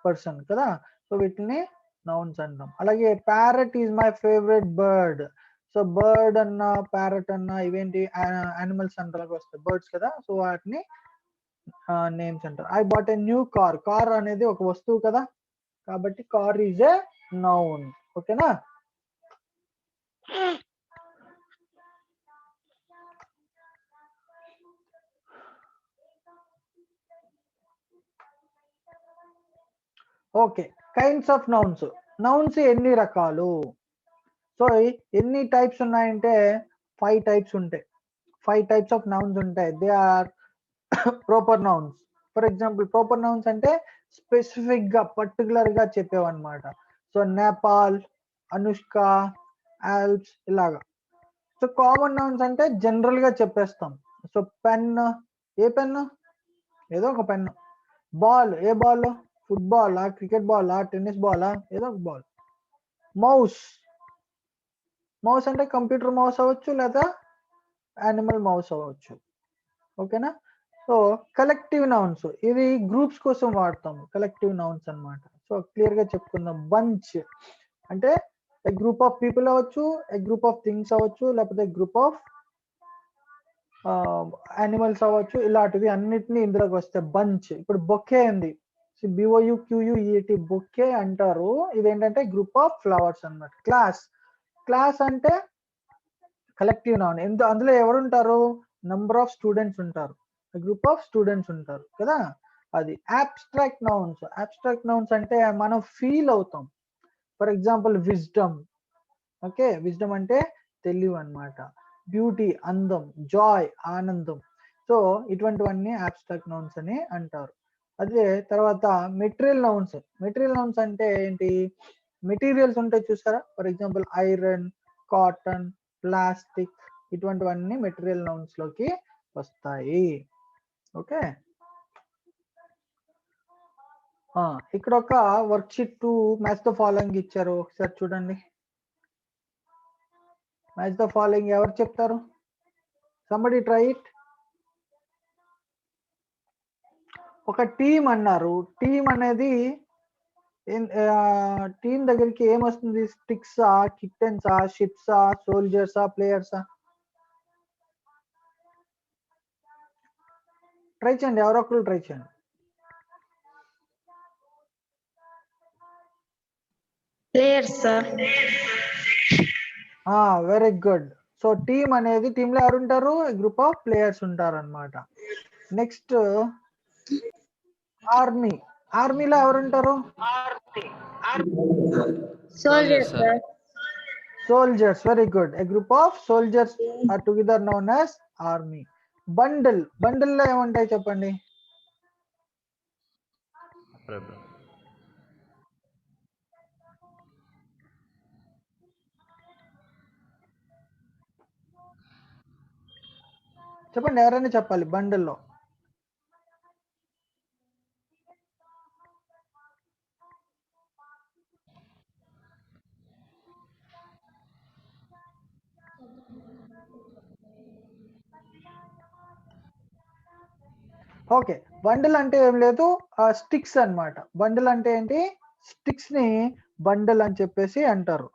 పర్సన్ కదా. సో వీటిని నౌన్స్ అంటాం. అలాగే parrot is my favourite bird. So bird అన్న, ప్యారెట్ అన్న ఇవేంటి? యానిమల్స్ అంటారు వస్తాయి, బర్డ్స్ కదా. సో వాటిని నేమ్స్ అంటారు. I bought a new car అనేది ఒక వస్తువు కదా, కాబట్టి కార్ ఈజ్ ఎ నౌన్. ఓకేనా? Okay, kinds of nouns. Nouns ఎన్ని రకాలు? సో ఎన్ని టైప్స్ ఉన్నాయంటే 5 టైప్స్ ఉంటాయి. 5 టైప్స్ ఆఫ్ నౌన్స్ ఉంటాయి. They are proper nouns. For example, proper nouns అంటే స్పెసిఫిక్ గా, పర్టికులర్ గా చెప్పేవన్నమాట. సో నేపాల్, అనుష్క, ఆల్ప్స్ ఇలాగా. సో కామన్ నౌన్స్ అంటే జనరల్ గా చెప్పేస్తాం. సో పెన్, ఏ పెన్? ఏదో ఒక పెన్. బాల్, ఏ బాల్? ఫుట్బాలా, క్రికెట్ బాలా, టెన్నిస్ బాలా, ఏదో ఒక బాల్. మౌస్ అంటే కంప్యూటర్ మౌస్ అవ్వచ్చు, లేదా యానిమల్ మౌస్ అవ్వచ్చు. ఓకేనా? సో కలెక్టివ్ నౌన్స్, ఇది గ్రూప్స్ కోసం వాడతాం, కలెక్టివ్ నౌన్స్ అన్నమాట. సో క్లియర్ గా చెప్పుకుందాం. బంచ్ అంటే ఏ గ్రూప్ ఆఫ్ పీపుల్ అవ్వచ్చు, ఏ గ్రూప్ ఆఫ్ థింగ్స్ అవ్వచ్చు, లేకపోతే గ్రూప్ ఆఫ్ యానిమల్స్ అవ్వచ్చు. ఇలాంటివి అన్నిటిని ఇందులోకి వస్తాయి బంచ్. ఇప్పుడు బొకే ఉంది, BOUQUET, బొకే అంటారు. ఇదేంటంటే గ్రూప్ ఆఫ్ ఫ్లవర్స్ అన్నమాట. క్లాస్ అంటే కలెక్టివ్ నౌన్. అందులో ఎవరు ఉంటారు? నంబర్ ఆఫ్ స్టూడెంట్స్ ఉంటారు, గ్రూప్ ఆఫ్ స్టూడెంట్స్ ఉంటారు కదా. అది అబ్స్ట్రాక్ట్ నౌన్స్ అంటే మనం ఫీల్ అవుతాం. For example wisdom. Okay, wisdom అంటే తెలివి అన్నమాట. బ్యూటీ అందం, జాయ్ ఆనందం. సో ఇటువంటివన్నీ అబ్స్ట్రాక్ట్ నౌన్స్ అని అంటారు. అదే తర్వాత మెటీరియల్ నౌన్స్ అంటే ఏంటి? మెటీరియల్స్ ఉంటాయి చూసారా. For example iron, cotton, plastic, ఇటువంటివన్నీ మెటీరియల్ నౌన్స్ లోకి వస్తాయి. ఓకే, ఇక్కడ ఒక work sheet 2 match the following ఇచ్చారు, ఒకసారి చూడండి. మ్యాచ్ ద ఫాలోయింగ్ ఎవరు చెప్తారు? Somebody try it. ఒక టీం అన్నారు. టీం అనేది టీం దగ్గరికి ఏమొస్తుంది? స్టిక్సా, కిట్టెన్సా, షిప్సా, సోల్జర్సా, ప్లేయర్సా? ట్రై చేయండి, ఎవరో ఒకరు ట్రై చేయండి. Players sir. Very good. So team అనేది, టీమ్ లో ఎవరు ఉంటారు? గ్రూప్ ఆఫ్ ప్లేయర్స్ ఉంటారు అన్నమాట. నెక్స్ట్ ఆర్మీలో ఎవరు ఉంటారు? Soldiers sir. Soldiers, very good. A group of soldiers are together known as army. బండిల్లో ఏముంటాయి చెప్పండి? చెప్పండి, ఎవరైనా చెప్పాలి. బండిల్లో ఓకే, బండిల్ అంటే ఏం లేదు, స్టిక్స్ అన్నమాట. బండిల్ అంటే ఏంటి, స్టిక్స్ ని బండిల్ అని చెప్పేసి అంటారు.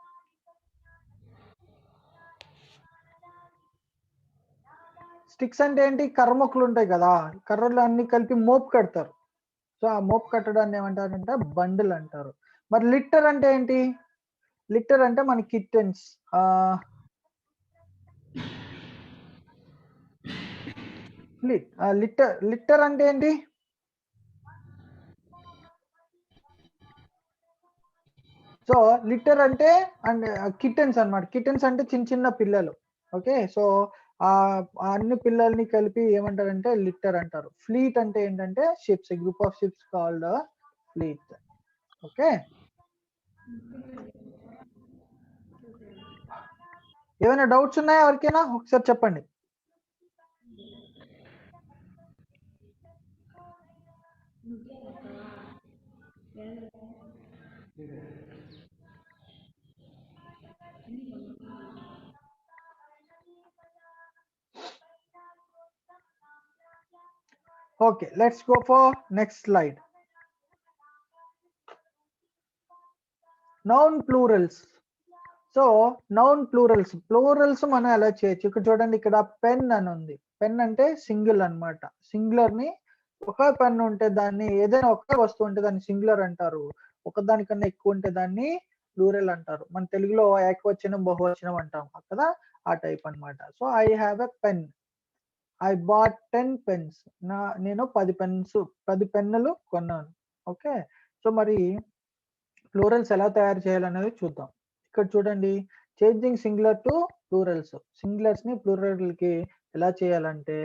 స్టిక్స్ అంటే ఏంటి, కర్రముక్కలు ఉంటాయి కదా, కర్రలు అన్ని కలిపి మోపు కడతారు. సో ఆ మోపు కట్టడాన్ని ఏమంటారంటే బండిల్ అంటారు. మరి లిట్టర్ అంటే ఏంటి, లిట్టర్ అంటే మన కిట్టెన్స్. లిట్టర్ అంటే ఏంటి, సో లిట్టర్ అంటే అండ్ కిట్టెన్స్ అన్నమాట. కిట్టెన్స్ అంటే చిన్న చిన్న పిల్లలు. ఓకే, సో ఆ ఆ అన్ని పిల్లల్ని కలిపి ఏమంటారంటే లిట్టర్ అంటారు. ఫ్లీట్ అంటే ఏంటంటే ships, group of ships called fleet. Okay, ఏమైనా డౌట్స్ ఉన్నాయా ఎవరికైనా, ఒకసారి చెప్పండి. Okay, let's go for next slide. Noun plurals. So noun plurals మనం ఎలా చేయొచ్చు, ఇక్కడ చూడండి, ఇక్కడ పెన్ అని ఉంది. పెన్ అంటే సింగిల్ అన్నమాట. సింగులర్ ని ఒక పెన్ ఉంటే దాన్ని, ఏదైనా ఒకే వస్తువు ఉంటే దాన్ని సింగులర్ అంటారు. ఒకదానికన్నా ఎక్కువ ఉంటే దాన్ని ప్లూరల్ అంటారు. మన తెలుగులో ఏకవచనం బహువచనం అంటాం కదా, ఆ టైప్ అన్నమాట. So I have a pen, I bought 10 pens. నేను 10 పెన్నులు కొన్నాను. ఓకే, సో మరి ప్లూరల్స్ ఎలా తయారు చేయాలనేది చూద్దాం. ఇక్కడ చూడండి, changing singular to plurals. Singulars ని ప్లూరల్ కి ఎలా చేయాలంటే,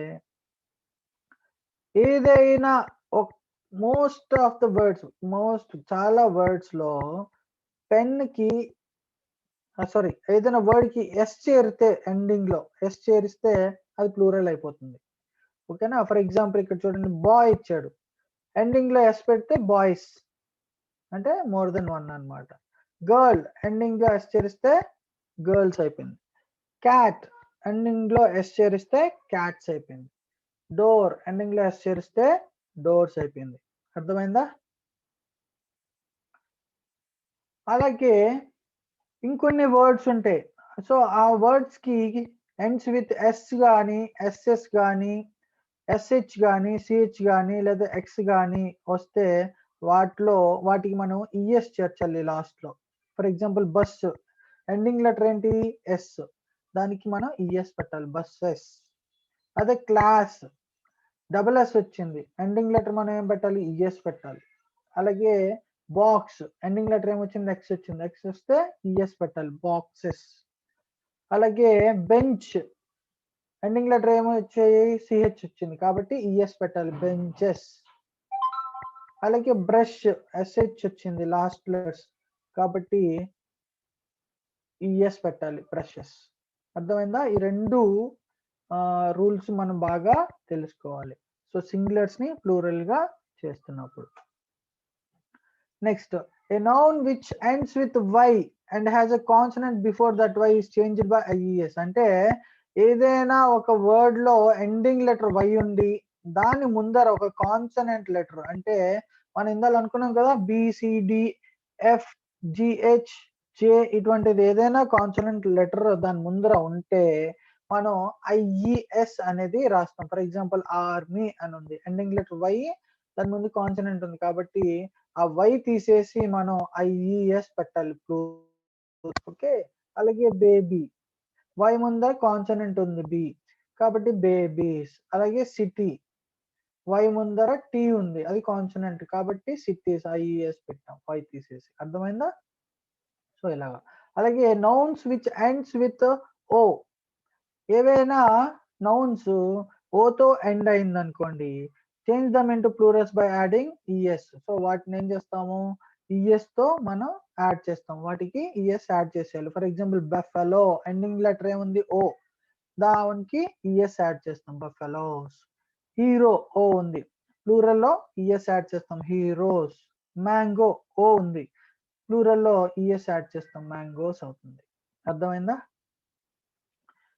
ఏదైనా మోస్ట్ ఆఫ్ ద వర్డ్స్, చాలా వర్డ్స్ లో పెన్ కి సారీ, ఏదైనా వర్డ్ కి ఎస్ చేరితే, ఎండింగ్ లో ఎస్ చేరిస్తే అది ప్లూరల్ అయిపోతుంది. ఓకేనా, ఫర్ ఎగ్జాంపుల్ ఇక్కడ చూడండి, బాయ్ ఇచ్చాడు, ఎండింగ్ లో ఎస్ పెడితే బాయ్స్ అంటే మోర్ దెన్ వన్ అన్నమాట. గర్ల్ ఎండింగ్ లో ఎస్ చేరిస్తే గర్ల్స్ అయిపోయింది. క్యాట్ ఎండింగ్ లో ఎస్ చేరిస్తే క్యాట్స్ అయిపోయింది. డోర్ ఎండింగ్ లో ఎస్ చేరిస్తే డోర్స్ అయిపోయింది. అర్థమైందా? అలాగే ఇంకొన్ని వర్డ్స్ ఉంటాయి. సో ఆ వర్డ్స్ కి ఎండ్స్ విత్ ఎస్ కానీ, ఎస్ఎస్ కానీ, ఎస్హెచ్ కానీ, సిహెచ్ కానీ, లేదా ఎక్స్ కానీ వస్తే వాటికి మనం ఈఎస్ చేర్చాలి లాస్ట్ లో. For example bus ending letter ఏంటి, ఎస్, దానికి మనం ఈఎస్ పెట్టాలి, బస్సెస్. అదే క్లాస్ డబుల్ ఎస్ వచ్చింది, ఎండింగ్ లెటర్ మనం ఏం పెట్టాలి, ఈఎస్ పెట్టాలి. అలాగే బాక్స్ ఎండింగ్ లెటర్ ఏమొచ్చింది, ఎక్స్ వచ్చింది, ఎక్స్ వస్తే ఈఎస్ పెట్టాలి, బాక్సెస్. అలాగే బెంచ్ ఎండింగ్ లెటర్ ఏమో వచ్చాయి, సిహెచ్ వచ్చింది, కాబట్టి ఈఎస్ పెట్టాలి, బెంచెస్. అలాగే బ్రష్ ఎస్హెచ్ వచ్చింది లాస్ట్ లెటర్స్, కాబట్టి ఈఎస్ పెట్టాలి, బ్రషెస్. అర్థమైందా? ఈ రెండు రూల్స్ మనం బాగా తెలుసుకోవాలి. సో సింగులర్స్ ని ప్లూరల్ గా చేస్తున్నప్పుడు. Next, a noun which ends with y and has a consonant before that y is changed by ies. అంటే ఏదైనా ఒక వర్డ్ లో ఎండింగ్ లెటర్ y ఉండి దాని ముందర ఒక కాన్సనెంట్ లెటర్, అంటే మనం ఇందాక అనుకున్నాం కదా, బిసిడి ఎఫ్ జిహెచ్ జే, ఇటువంటిది ఏదైనా కాన్సనెంట్ లెటర్ దాని ముందర ఉంటే మనం ఐఈఎస్ అనేది రాస్తాం. ఫర్ ఎగ్జాంపుల్ ఆర్మీ అని ఉంది, ఎండింగ్ లెటర్ వై, దాని ముందు కాన్సనెంట్ ఉంది, కాబట్టి ఆ వై తీసేసి మనం ఐఈఎస్ పెట్టాలి. ఓకే, అలాగే బేబీ, వై ముందర కాన్సనెంట్ ఉంది బి, కాబట్టి బేబీస్. అలాగే సిటీ, వై ముందర టీ ఉంది, అది కాన్సనెంట్, కాబట్టి సిటీస్, ఐఈఎస్ పెట్టాం వై తీసేసి. అర్థమైందా? సో ఇలాగా. అలాగే nouns which ends with O, ఏవైనా నౌన్స్ ఓతో ఎండ్ అయింది అనుకోండి, change them into plurals by adding ES. So వాటిని ఏం చేస్తాము, ఈఎస్ తో మనం యాడ్ చేస్తాం, వాటికి ఈఎస్ యాడ్ చేసేయాలి. For example buffalo ending letter ఏముంది, ఓ, దానికి ఈఎస్ యాడ్ చేస్తాం, బఫెలోస్. హీరో ఓ ఉంది, ప్లూరల్ లో ఈఎస్ యాడ్ చేస్తాం, హీరోస్. మ్యాంగో ఓ ఉంది, ప్లూరల్ లో ఈఎస్ యాడ్ చేస్తాం, మ్యాంగోస్ అవుతుంది. అర్థమైందా?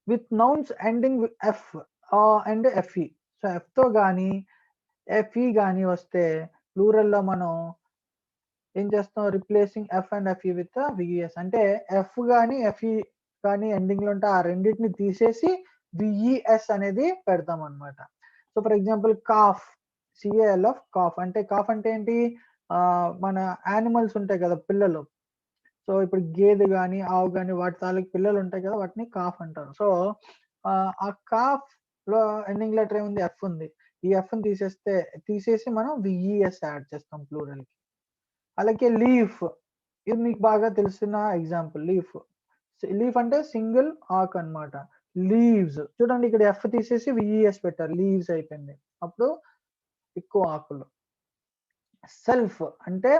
With nouns ending F and FE. So F తో గానీ ఎఫ్ఈ కానీ వస్తే ప్లూరల్లో మనం ఏం చేస్తాం, replacing F and FE with VES. అంటే ఎఫ్ కానీ ఎఫ్ఈ కానీ ఎండింగ్ లో ఉంటే ఆ రెండింటిని తీసేసి విఈఎస్ అనేది పెడతాం అనమాట. So for example calf, CALF calf. అంటే కాఫ్ అంటే ఏంటి, మన యానిమల్స్ ఉంటాయి కదా పిల్లలు. సో ఇప్పుడు గేదె కానీ ఆవు కానీ వాటి తాలూకు పిల్లలు ఉంటాయి కదా, వాటిని కాఫ్ అంటారు. సో ఆ కాఫ్ లో ఎండింగ్ లెటర్ ఏముంది, ఎఫ్ ఉంది. ఈ ఎఫ్ ని తీసేసి మనం విఈఎస్ యాడ్ చేస్తాం ప్లూరల్ కి. అలాగే లీఫ్, ఇది మీకు బాగా తెలిసిన ఎగ్జాంపుల్. లీఫ్ అంటే సింగిల్ ఆక్ అన్నమాట. లీవ్స్ చూడండి, ఇక్కడ ఎఫ్ తీసేసి విఈఎస్ పెట్టారు, లీవ్స్ అయిపోయింది, అప్పుడు ఎక్కువ ఆకులు. సెల్ఫ్ అంటే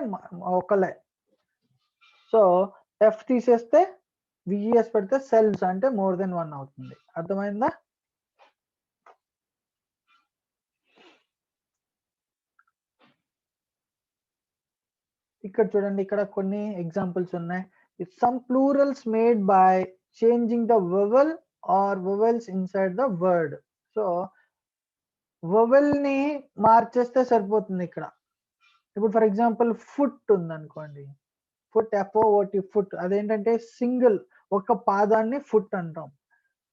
ఒకలే, సో ఎఫ్ తీసేస్తే విఈఎస్ పెడితే సెల్స్ అంటే మోర్ దెన్ వన్ అవుతుంది. అర్థమైందా? ఇక్కడ చూడండి, ఇక్కడ కొన్ని ఎగ్జాంపుల్స్ ఉన్నాయి. Some plurals made by changing the vowel or vowels inside the word. So vowel ని మార్చేస్తే సరిపోతుంది ఇక్కడ. ఇప్పుడు ఫర్ ఎగ్జాంపుల్ ఫుట్ ఉందనుకోండి, ఫుట్ ఎఫ్ఓఓటి ఫుట్, అదేంటంటే సింగిల్ ఒక పాదాన్ని ఫుట్ అంటాం.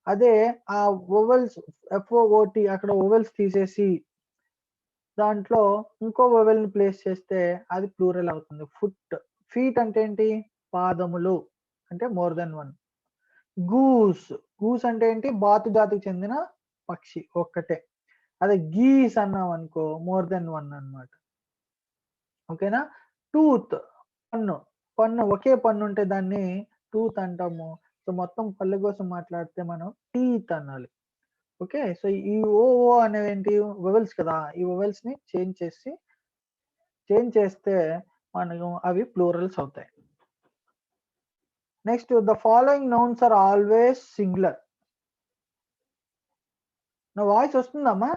అదే ఆ వవెల్స్ ఎఫ్ఓఓటి అక్కడ వవెల్స్ తీసేసి దాంట్లో ఇంకో వవెల్ ని ప్లేస్ చేస్తే అది ప్లూరల్ అవుతుంది, ఫుట్. ఫీట్ అంటే ఏంటి, పాదములు, అంటే more than one. Goose, goose అంటే ఏంటి, బాతు జాతికి చెందిన పక్షి ఒక్కటే. అదే గీస్ అన్నాం అనుకో మోర్ దెన్ వన్ అన్నమాట. ఓకేనా? టూత్, పన్ను, పన్ను ఒకే పన్ను ఉంటే దాన్ని టూత్ అంటాము. సో మొత్తం పళ్ళు కోసం మాట్లాడితే మనం టీత్ అనాలి. ఓకే, సో ఈ ఓ అనేవి ఏంటి, వవెల్స్ కదా, ఈ వవెల్స్ ని చేంజ్ చేస్తే మనకు అవి ప్లూరల్స్ అవుతాయి. Next, the following nouns are always singular. నా వాయిస్ వస్తుందమ్మా?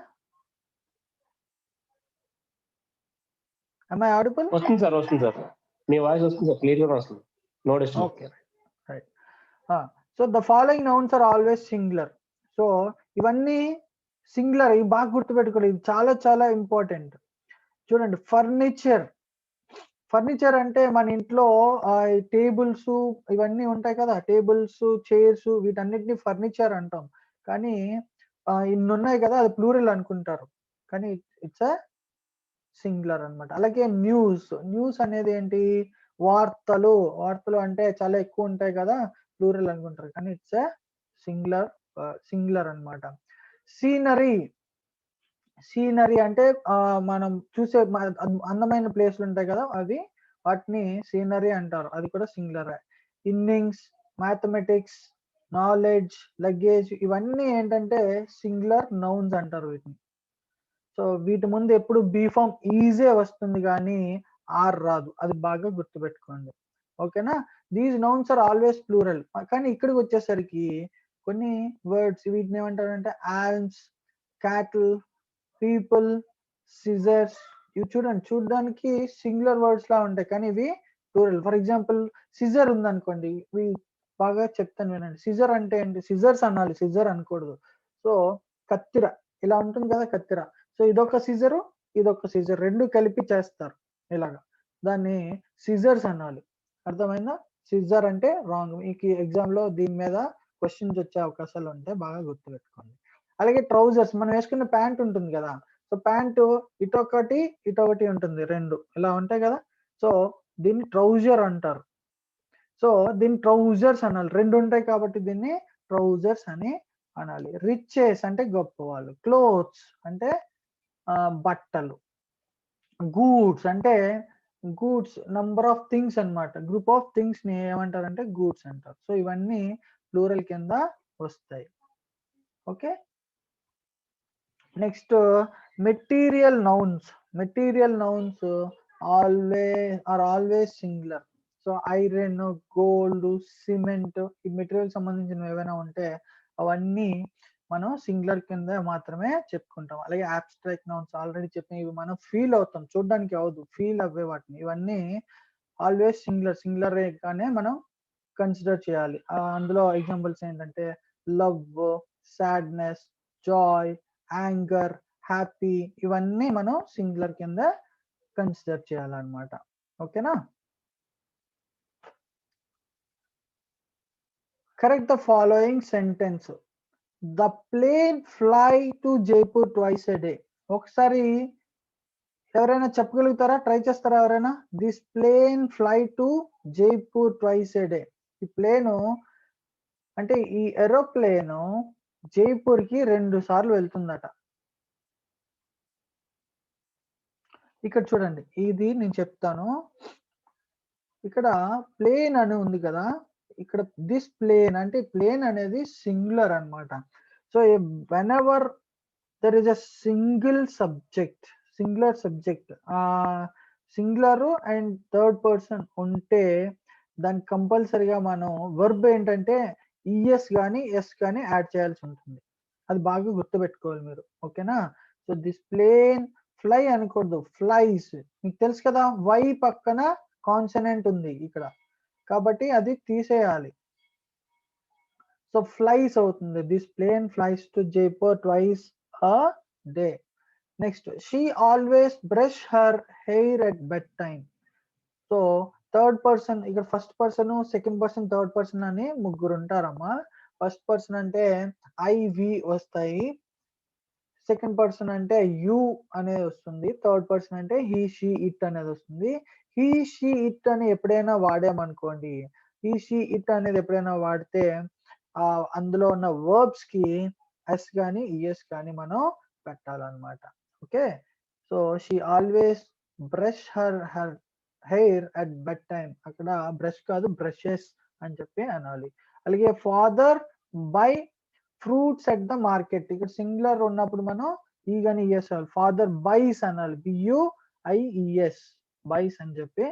am I audible? వస్తుంది సార్, మీ వాయిస్ వస్తుంది సార్, క్లియర్ గా వస్తుంది, no disturbance. Okay, right. So the following nouns are always singular. So ఇవన్నీ సింగులర్, ఇవి బాగా గుర్తుపెట్టుకోండి, ఇది చాలా చాలా ఇంపార్టెంట్. చూడండి, ఫర్నిచర్. ఫర్నిచర్ అంటే మన ఇంట్లో టేబుల్స్ ఇవన్నీ ఉంటాయి కదా, టేబుల్స్ చైర్స్ వీటన్నిటిని ఫర్నిచర్ అంటాం. కానీ ఇన్ని ఉన్నాయి కదా, అది ప్లూరల్ అనుకుంటారు, కానీ ఇట్స్ అ సింగులర్ అన్నమాట. అలాగే న్యూస్, న్యూస్ అనేది ఏంటి, వార్తలు. వార్తలు అంటే చాలా ఎక్కువ ఉంటాయి కదా, ప్లూరల్ అనుకుంటారు, కానీ ఇట్స్ ఎ సింగులర్ అన్నమాట. సీనరీ, సీనరీ అంటే మనం చూసే అందమైన ప్లేస్లు ఉంటాయి కదా, అది వాటిని సీనరీ అంటారు, అది కూడా singular. Innings, mathematics, knowledge, luggage, ఇవన్నీ ఏంటంటే సింగులర్ నౌన్స్ అంటారు వీటిని. సో వీటి ముందు ఎప్పుడు బీ ఫామ్ ఈజీ వస్తుంది కానీ ఆర్ రాదు, అది బాగా గుర్తుపెట్టుకోండి. ఓకేనా? These nouns are always plural. కానీ ఇక్కడికి వచ్చేసరికి కొన్ని వర్డ్స్ వీటిని ఏమంటారంటే ఆల్మ్స్, క్యాటిల్, పీపుల్, సిజర్స్. ఇవి చూడడానికి సింగులర్ వర్డ్స్ లా ఉంటాయి, కానీ ఇవి ప్లూరల్. ఫర్ ఎగ్జాంపుల్ సిజర్ ఉందనుకోండి, ఇవి బాగా చెప్తాను వినండి. సిజర్ అంటే ఏంటి, సిజర్స్ అనాలి, సిజర్ అనకూడదు. సో కత్తిర, ఇలా ఉంటుంది కదా కత్తిర. సో ఇదొక సిజరు, ఇదొక సిజర్, రెండు కలిపి చేస్తారు ఇలాగా, దాన్ని సిజర్స్ అనాలి. అర్థమైందా? సిజర్ అంటే రాంగ్. మీకు ఎగ్జామ్ లో దీని మీద క్వశ్చన్స్ వచ్చే అవకాశాలు ఉంటాయి, బాగా గుర్తుపెట్టుకోండి. అలాగే ట్రౌజర్స్, మనం వేసుకున్న ప్యాంట్ ఉంటుంది కదా, సో ప్యాంటు ఇటొకటి ఉంటుంది, రెండు ఇలా ఉంటాయి కదా, సో దీన్ని ట్రౌజర్ అంటారు. సో దీన్ని ట్రౌజర్స్ అనాలి, రెండు ఉంటాయి కాబట్టి దీన్ని ట్రౌజర్స్ అని అనాలి. రిచెస్ అంటే గొప్పవాళ్ళు. క్లోత్స్ అంటే బట్టలు. గూడ్స్ అంటే గూడ్స్ నంబర్ ఆఫ్ థింగ్స్ అన్నమాట, గ్రూప్ ఆఫ్ థింగ్స్ ని ఏమంటారంటే గూడ్స్ అంటారు. సో ఇవన్నీ ప్లూరల్ కింద వస్తాయి. Okay, next material nouns. Material nouns always singular. So iron, gold, cement, ఈ మెటీరియల్ సంబంధించినవి ఏవైనా ఉంటే అవన్నీ మనం సింగులర్ కింద మాత్రమే చెప్పుకుంటాం. అలాగే అబ్స్ట్రాక్ట్ నౌన్స్ ఆల్రెడీ చెప్పిన, ఇవి మనం ఫీల్ అవుతాం, చూడడానికి అవదు, ఫీల్ అవ్వే వాటిని, ఇవన్నీ ఆల్వేస్ సింగులర్ గానే మనం కన్సిడర్ చేయాలి. అందులో ఎగ్జాంపుల్స్ ఏంటంటే love, sadness, joy, anger, happy, ఇవన్నీ మనం సింగులర్ కింద కన్సిడర్ చేయాలన్నమాట. ఓకేనా? Correct the following sentence. The plane fly to Jaipur twice a day. ఒకసారి ఎవరైనా చెప్పగలుగుతారా? ట్రై చేస్తారా ఎవరైనా? This plane fly to Jaipur twice a day. ఈ ప్లేను అంటే ఈ ఏరోప్లేన్ జైపూర్ కి 2 సార్లు వెళ్తుందట. ఇక్కడ చూడండి, ఇది నేను చెప్తాను. ఇక్కడ ప్లేన్ అని ఉంది కదా, ఇక్కడ దిస్ ప్లేన్ అంటే ప్లేన్ అనేది సింగులర్ అన్నమాట. So whenever there is a singular subject singular and third person ఉంటే దానికి కంపల్సరిగా మనం వర్బ్ ఏంటంటే ఈఎస్ కానీ ఎస్ కానీ యాడ్ చేయాల్సి ఉంటుంది. అది బాగా గుర్తుపెట్టుకోవాలి మీరు. ఓకేనా? సో దిస్ ప్లేన్ ఫ్లై అనకూడదు, ఫ్లైస్. మీకు తెలుసు కదా, వై పక్కన కాన్సనెంట్ ఉంది ఇక్కడ, కాబట్టి అది తీసేయాలి. సో ఫ్లైస్ అవుతుంది. This plane flies to Jaipur twice a day. Next, she always brush her hair at bed time. So third person, ఇక్కడ first person, second person, third person అని ముగ్గురు ఉంటారమ్మా. ఫస్ట్ పర్సన్ అంటే ఐ వి వస్తాయి, second person అంటే you అనేది వస్తుంది, third person అంటే హీ షీ ఇట్ అనేది వస్తుంది. హీ షీ ఇట్ అని ఎప్పుడైనా వాడామనుకోండి, హీ షీ ఇట్ అనేది ఎప్పుడైనా వాడితే అందులో ఉన్న వర్బ్స్ కి ఎస్ కానీ ఈఎస్ కానీ మనం పెట్టాలన్నమాట. Okay? So she always brush her hair at bed time. అక్కడ బ్రష్ కాదు, బ్రషెస్ అని చెప్పి అనాలి. అలాగే father buy fruits at the market. ఇక్కడ సింగులర్ ఉన్నప్పుడు మనం ఈ గాని ఈఎస్ అనాలి. ఫాదర్ బైస్ అనాలి, బియుఐఈఎస్, బైస్ అని చెప్పి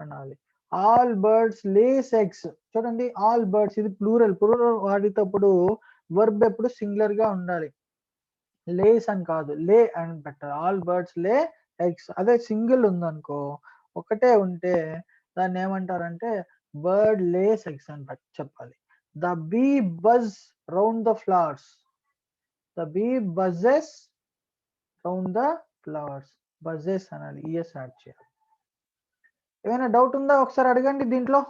అనాలి. All birds Lay's eggs. చూడండి, ఆల్ బర్డ్స్ ఇది ప్లూరల్ వాడేటప్పుడు వర్బ్ ఎప్పుడు సింగులర్ గా ఉండాలి, లేస్ అని కాదు, లే అని పెట్టాలి. ఆల్ బర్డ్స్ లే ఎగ్స్. అదే సింగిల్ ఉందనుకో, ఒకటే ఉంటే దాన్ని ఏమంటారంటే బర్డ్ లేస్ ఎగ్స్ అని చెప్పాలి. The bee buzz round the flowers. The bee buzzes round the flowers. Buzzes అనాలి, ఈఎస్ యాడ్ చేయాలి. ఏమైనా డౌట్ ఉందా? ఒకసారి అడగండి దీంట్లో.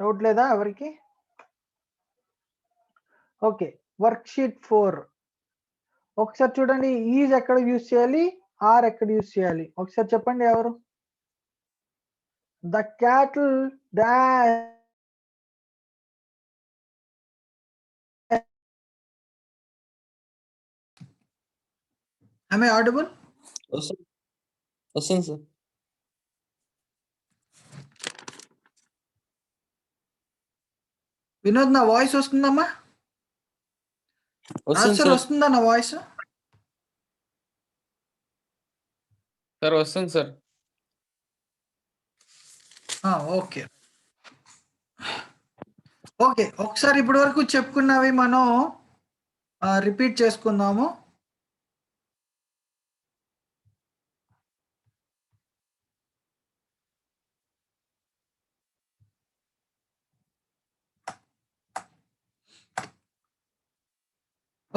డౌట్ లేదా ఎవరికి? ఓకే, వర్క్ షీట్ 4 ఒకసారి చూడండి. ఈజ్ ఎక్కడ యూజ్ చేయాలి, ఆర్ ఎక్కడ యూజ్ చేయాలి ఒకసారి చెప్పండి ఎవరు? The cattle dash. Am I audible? వస్తుంది సార్. వినోద్, నా వాయిస్ వస్తుందమ్మా? వస్తుంది సార్ సార్. వస్తుందా నా వాయిస్? సార్ వస్తుంది సార్. ఓకే ఓకే, ఒకసారి ఇప్పటి వరకు చెప్పుకున్నవి మనం రిపీట్ చేసుకుందాము.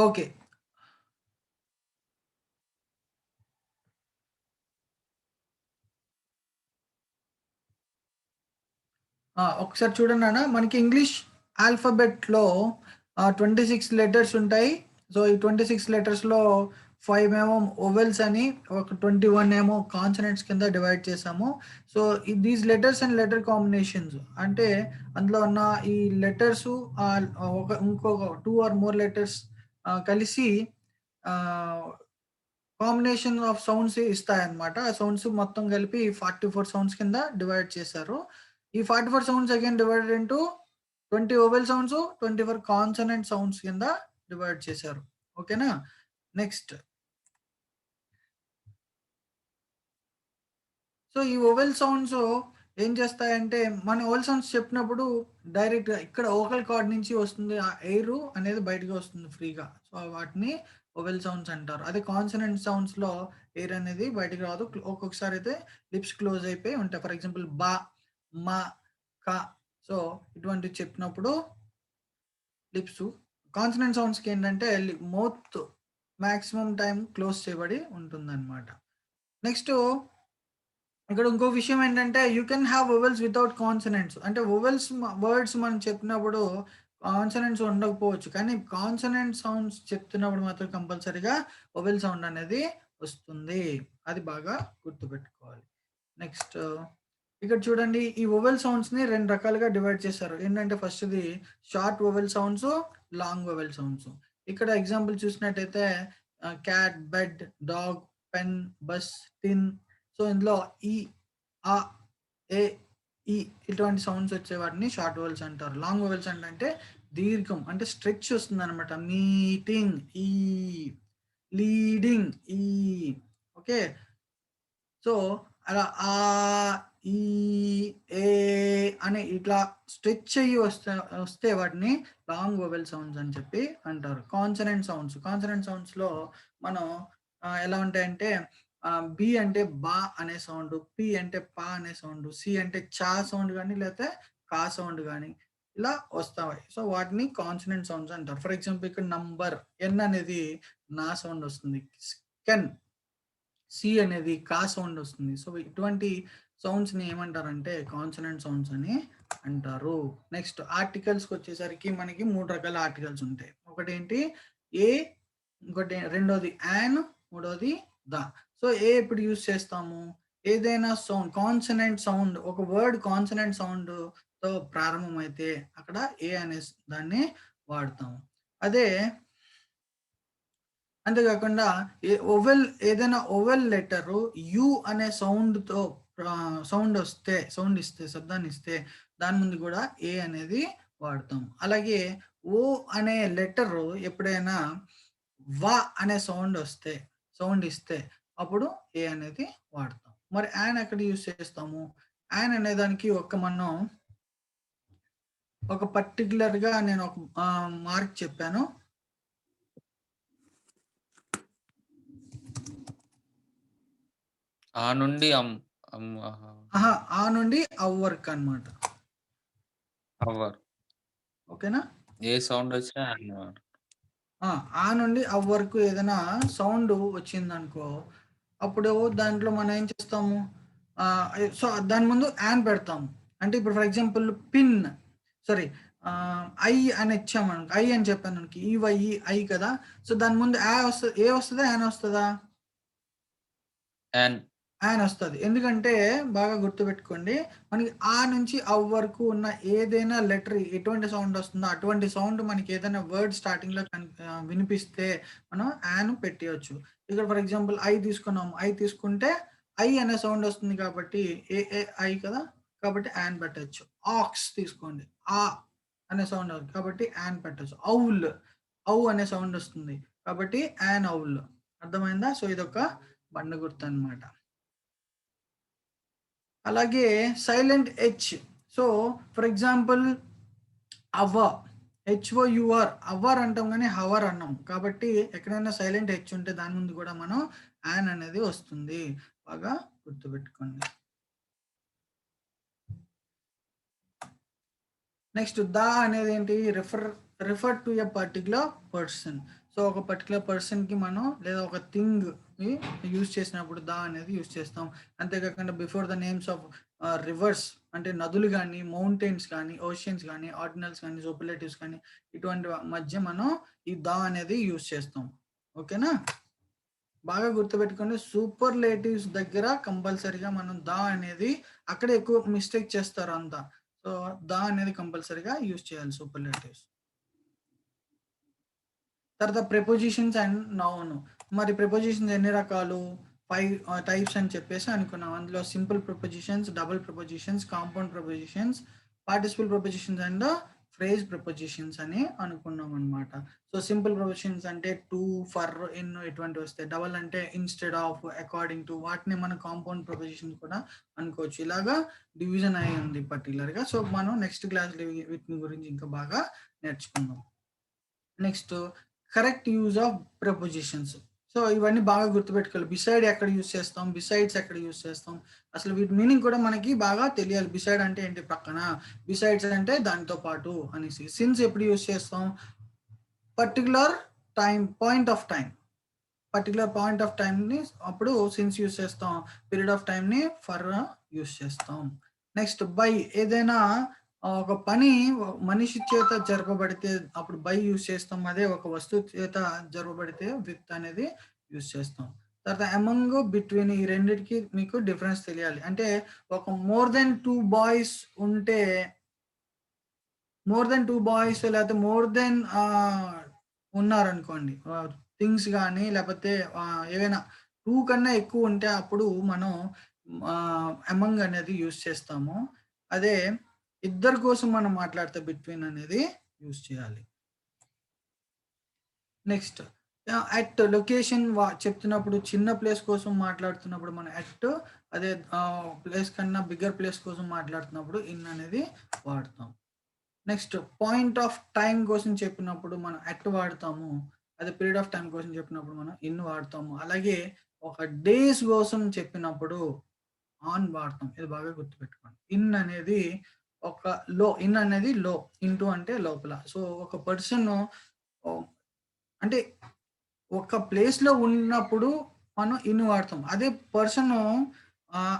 ఓకే, ఒకసారి చూడండి అన్న, మనకి ఇంగ్లీష్ ఆల్ఫాబెట్ లో 26 లెటర్స్ ఉంటాయి. సో ఈ 26 లెటర్స్ లో 5 ఏమో ఓవెల్స్ అని, ఒక 21 ఏమో కాన్సనెంట్స్ కింద డివైడ్ చేసాము. So these letters and letter combinations అంటే అందులో ఉన్న ఈ లెటర్స్ ఇంకొక 2 or more లెటర్స్ కలిసి కాంబినేషన్ ఆఫ్ సౌండ్స్ ఇస్తాయన్నమాట. ఆ సౌండ్స్ మొత్తం కలిపి 44 సౌండ్స్ కింద డివైడ్ చేశారు. ఈ 44 sounds again divided into 20 vowel sounds, 24 consonant sounds కింద డివైడ్ చేశారు. ఓకేనా? నెక్స్ట్, సో ఈ ఓవెల్ సౌండ్స్ ఏం చేస్తాయంటే మన ఓవెల్ సౌండ్స్ చెప్పినప్పుడు డైరెక్ట్ గా ఇక్కడ ఓకల్ కార్డ్ నుంచి వస్తుంది, ఆ ఎయిర్ అనేది బయటకు వస్తుంది ఫ్రీగా. సో వాటిని ఓవెల్ సౌండ్స్ అంటారు. అదే కాన్సనెంట్ సౌండ్స్ లో ఎయిర్ అనేది బయటకు రాదు. ఒక్కొక్కసారి అయితే లిప్స్ క్లోజ్ అయిపోయి ఉంటాయి. ఫర్ ఎగ్జాంపుల్ బా, మా, క. సో ఇటువంటి చెప్పినప్పుడు లిప్స్. కాన్సనెంట్ సౌండ్స్ కి ఏంటంటే మౌత్ మాక్సిమం టైం క్లోజ్ చేయబడి ఉంటుంది అనమాట. నెక్స్ట్ ఇక్కడ ఇంకో విషయం ఏంటంటే you can have vowels without consonants. అంటే వొవెల్స్ వర్డ్స్ మనం చెప్పినప్పుడు కాన్సనెంట్స్ ఉండకపోవచ్చు, కానీ కాన్సనెంట్ సౌండ్స్ చెప్తున్నప్పుడు మాత్రం కంపల్సరీగా వొవెల్ సౌండ్ అనేది వస్తుంది. అది బాగా గుర్తుపెట్టుకోవాలి. నెక్స్ట్ ఇక్కడ చూడండి, ఈ వొవెల్ సౌండ్స్ ని 2 రకాలుగా డివైడ్ చేశారు. ఏంటంటే ఫస్ట్‌ది short vowel sounds, long vowel sounds. ఇక్కడ ఎగ్జాంపుల్ చూసినట్టయితే cat, bed, dog, pen, bus, tin. So ఇందులో ఈ, ఆ, ఏ, ఈ ఇటువంటి సౌండ్స్ వచ్చే వాటిని షార్ట్ వొవెల్స్ అంటారు. లాంగ్ వొవెల్స్ అంటే దీర్ఘం, అంటే స్ట్రెచ్ వస్తుందన్నమాట. మీటింగ్, ఈ, లీడింగ్, ఈ. ఓకే. సో అలా ఆ, ఈ, ఏ అని ఇట్లా స్ట్రెచ్ అయ్యి వస్తే వాటిని లాంగ్ వొవెల్ సౌండ్స్ అని చెప్పి అంటారు. కాన్సనెంట్ సౌండ్స్ లో మనం ఎలా ఉంటాయంటే బి అంటే బా అనే సౌండ్, పి అంటే పా అనే సౌండ్, సి అంటే చా సౌండ్ కానీ లేకపోతే కా సౌండ్ కానీ ఇలా వస్తాయి. సో వాటిని కాన్సనెంట్ సౌండ్స్ అంటారు. ఫర్ ఎగ్జాంపుల్ ఇక్కడ నంబర్ ఎన్ అనేది నా సౌండ్ వస్తుంది, కెన్, సి అనేది కా సౌండ్ వస్తుంది. సో ఇటువంటి సౌండ్స్ ని ఏమంటారంటే కాన్సనెంట్ సౌండ్స్ అని అంటారు. నెక్స్ట్ ఆర్టికల్స్కి వచ్చేసరికి మనకి 3 రకాల ఆర్టికల్స్ ఉంటాయి. ఒకటి ఏంటి ఏ, ఇంకోటి రెండోది యాన్, మూడోది ద. సో ఏ ఎప్పుడు యూజ్ చేస్తాము? ఏదైనా సౌండ్ కాన్సనెంట్ సౌండ్, ఒక వర్డ్ కాన్సనెంట్ సౌండ్ తో ప్రారంభమైతే అక్కడ ఏ అనే దాన్ని వాడతాము. అదే అంతేకాకుండా ఏదైనా ఓవెల్ లెటర్ యు అనే సౌండ్ తో సౌండ్ ఇస్తే, శబ్దాన్ని ఇస్తే దాని ముందు కూడా ఏ అనేది వాడతాం. అలాగే ఓ అనే లెటర్ ఎప్పుడైనా వా అనే సౌండ్ ఇస్తే అప్పుడు ఏ అనేది వాడతాం. మరి యాన్ ఎక్కడ యూజ్ చేస్తాము? యాన్ అనే దానికి మనం ఒక పర్టికులర్ గా నేను ఒక మార్క్ చెప్పాను. ఆ నుండి ఆ నుండి అవర్క్ అన్నమాట. అవర్. ఓకేనా? ఏ సౌండ్ వచ్చినా ఆ నుండి అవర్కు ఏదైనా సౌండ్ వచ్చిందనుకో, అప్పుడు దాంట్లో మనం ఏం చేస్తాము? సో దాని ముందు యాన్ పెడతాము. అంటే ఇప్పుడు for example pin, sorry I అని ఇచ్చాము, ఐ అని చెప్పాను అనుకో, ఈ వై ఐ కదా. సో దాని ముందు ఏ వస్తుందా, యాన్ వస్తుందా? యాన్ వస్తుంది. ఎందుకంటే బాగా గుర్తుపెట్టుకోండి, మనకి ఆ నుంచి అవ్ వరకు ఉన్న ఏదైనా లెటర్ ఎటువంటి సౌండ్ వస్తుందో అటువంటి సౌండ్ మనకి ఏదైనా వర్డ్ స్టార్టింగ్ లో వినిపిస్తే మనం యాన్ పెట్టవచ్చు. ఇక్కడ ఫర్ ఎగ్జాంపుల్ ఐ తీసుకున్నాము, ఐ తీసుకుంటే ఐ అనే సౌండ్ వస్తుంది కాబట్టి ఏ ఐ కదా, కాబట్టి యాన్ పెట్టచ్చు. ఆక్స్ తీసుకోండి, ఆ అనే సౌండ్ అవుతుంది కాబట్టి యాన్ పెట్టచ్చు. ఔ అనే సౌండ్ వస్తుంది కాబట్టి యాన్ ఔల్. అర్థమైందా? సో ఇదొక బండ గుర్తు అన్నమాట. అలాగే silent H. So for example HOUR hour అంటాం కానీ హవర్ అన్నాం కాబట్టి ఎక్కడైనా సైలెంట్ హెచ్ ఉంటే దాని ముందు కూడా మనం యాన్ అనేది వస్తుంది. బాగా గుర్తుపెట్టుకోండి. నెక్స్ట్ ద అనేది ఏంటి? Refer to a particular person. So ఒక పర్టికులర్ పర్సన్ కి మనం లేదా ఒక థింగ్ యూజ్ చేసినప్పుడు ద అనేది యూజ్ చేస్తాం. అంతేకాకుండా before the names of reverse అంటే నదులు కానీ, మౌంటైన్స్ కానీ, ఓషియన్స్ కానీ, ఆర్డినల్స్ కానీ, సూపర్లేటివ్స్ కానీ ఇటువంటి మధ్య మనం ఈ ద అనేది యూజ్ చేస్తాం. ఓకేనా? బాగా గుర్తుపెట్టుకోండి, సూపర్లేటివ్స్ దగ్గర కంపల్సరీగా మనం ద అనేది అక్కడ ఎక్కువ మిస్టేక్ చేస్తారు అంతా. సో ద అనేది కంపల్సరీగా యూజ్ చేయాలి సూపర్లేటివ్స్. తర్వాత ప్రిపోజిషన్స్ అండ్ నౌన్. మరి ప్రిపోజిషన్స్ ఎన్ని రకాలు? 5 టైప్స్ అని చెప్పేసి అనుకున్నాం. అందులో simple prepositions, double prepositions, compound prepositions, participle prepositions and phrase prepositions అని అనుకున్నాం అనమాట. సో సింపుల్ ప్రిపోజిషన్స్ అంటే టు, ఫర్, ఇన్ ఇటువంటి వస్తాయి. డబల్ అంటే ఇన్స్టెడ్ ఆఫ్, అకార్డింగ్ టు, వాటిని మన కాంపౌండ్ ప్రిపోజిషన్స్ కూడా అనుకోవచ్చు. ఇలాగా డివిజన్ అయి ఉంది పర్టికులర్ గా. సో మనం నెక్స్ట్ క్లాస్ వీటిని గురించి ఇంకా బాగా నేర్చుకుందాం. Next correct use of prepositions. So ఇవన్నీ బాగా గుర్తుపెట్టుకోవాలి. బిసైడ్ ఎక్కడ యూజ్ చేస్తాం, బిసైడ్స్ ఎక్కడ యూజ్ చేస్తాం, అసలు వీటి మీనింగ్ కూడా మనకి బాగా తెలియాలి. బిసైడ్ అంటే ఏంటి, పక్కన, బిసైడ్స్ అంటే దానితో పాటు అనేసి. సిన్స్ ఎప్పుడు యూజ్ చేస్తాం, particular time, point of time, particular point of time ని అప్పుడు సిన్స్ యూజ్ చేస్తాం. పీరియడ్ ఆఫ్ టైం ని ఫర్ యూజ్ చేస్తాం. నెక్స్ట్ బై, ఏదైనా ఒక పని మనిషి చేత జరపబడితే అప్పుడు బై యూజ్ చేస్తాం. అదే ఒక వస్తువు చేత జరపబడితే విత్ అనేది యూజ్ చేస్తాం. తర్వాత అమంగ్, బిట్వీన్, ఈ రెండిటికి మీకు డిఫరెన్స్ తెలియాలి. అంటే ఒక మోర్ దెన్ 2 బాయ్స్ ఉంటే, మోర్ దెన్ 2 బాయ్స్ లేకపోతే మోర్ దెన్ ఉన్నారనుకోండి, థింగ్స్ కానీ లేకపోతే ఏవైనా 2 కన్నా ఎక్కువ ఉంటే అప్పుడు మనం అమంగ్ అనేది యూజ్ చేస్తాము. అదే ఇద్దరి కోసం మనం మాట్లాడితే బిట్వీన్ అనేది యూజ్ చేయాలి. నెక్స్ట్ అట్ లొకేషన్ చెప్తున్నప్పుడు, చిన్న ప్లేస్ కోసం మాట్లాడుతున్నప్పుడు మనం అట్, అదే ప్లేస్ కన్నా బిగ్గర్ ప్లేస్ కోసం మాట్లాడుతున్నప్పుడు ఇన్ అనేది వాడతాం. నెక్స్ట్ పాయింట్ ఆఫ్ టైం కోసం చెప్పినప్పుడు మనం అట్ వాడతాము. అదే పీరియడ్ ఆఫ్ టైం కోసం చెప్పినప్పుడు మనం ఇన్ వాడతాము. అలాగే ఒక డేస్ కోసం చెప్పినప్పుడు ఆన్ వాడతాం. ఇది బాగా గుర్తుపెట్టుకోండి. ఇన్ అనేది ఒక లో, ఇన్ అనేది లో, ఇంటూ అంటే లోపల. సో ఒక పర్సన్ అంటే ఒక ప్లేస్ లో ఉన్నప్పుడు మనం ఇన్ వాడతాం. అదే పర్సన్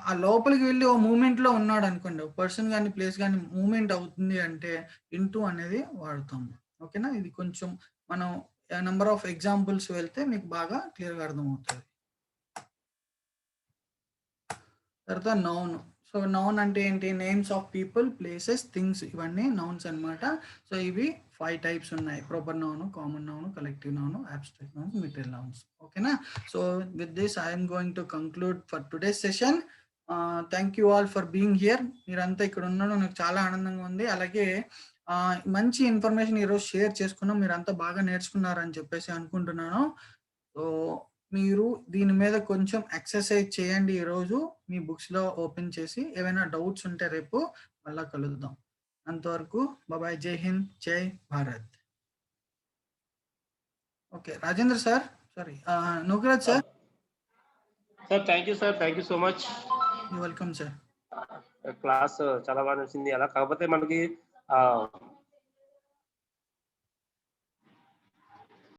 ఆ లోపలికి వెళ్ళి ఓ మూమెంట్ లో ఉన్నాడు అనుకోండి, పర్సన్ కానీ ప్లేస్ కానీ మూమెంట్ అవుతుంది అంటే ఇంటూ అనేది వాడతాము. ఓకేనా, ఇది కొంచెం మనం నెంబర్ ఆఫ్ ఎగ్జాంపుల్స్ వెళ్తే మీకు బాగా క్లియర్గా అర్థమవుతుంది. తర్వాత నౌన్. సో నౌన్ అంటే ఏంటి, names of people, places, things, ఇవన్నీ నౌన్స్ అన్నమాట. సో ఇవి 5 టైప్స్ ఉన్నాయి: proper noun, common noun, collective noun, abstract noun, material nouns. ఓకేనా. So with this I'm going to conclude for today's session. Thank you all for being here. మీరంతా ఇక్కడ ఉండడం నాకు చాలా ఆనందంగా ఉంది. అలాగే మంచి ఇన్ఫర్మేషన్ ఈరోజు షేర్ చేసుకున్నాం. మీరంతా బాగా నేర్చుకున్నారని చెప్పేసి అనుకుంటున్నాను. సో మీరు దీని మీద కొంచెం ఎక్సర్సైజ్ చేయండి. ఈరోజు మీ బుక్స్ లో ఓపెన్ చేసి ఏమైనా డౌట్స్ ఉంటే రేపు మళ్ళా కలుద్దాం. అంతవరకు బాబాయ్, జై హింద్, జై Bharat. Okay Rajendra sir, sorry Nookaraj sir. Sir thank you sir, thank you so much. Welcome sir. Class చాలా బాగా నచ్చింది. అలా కాకపోతే మనకి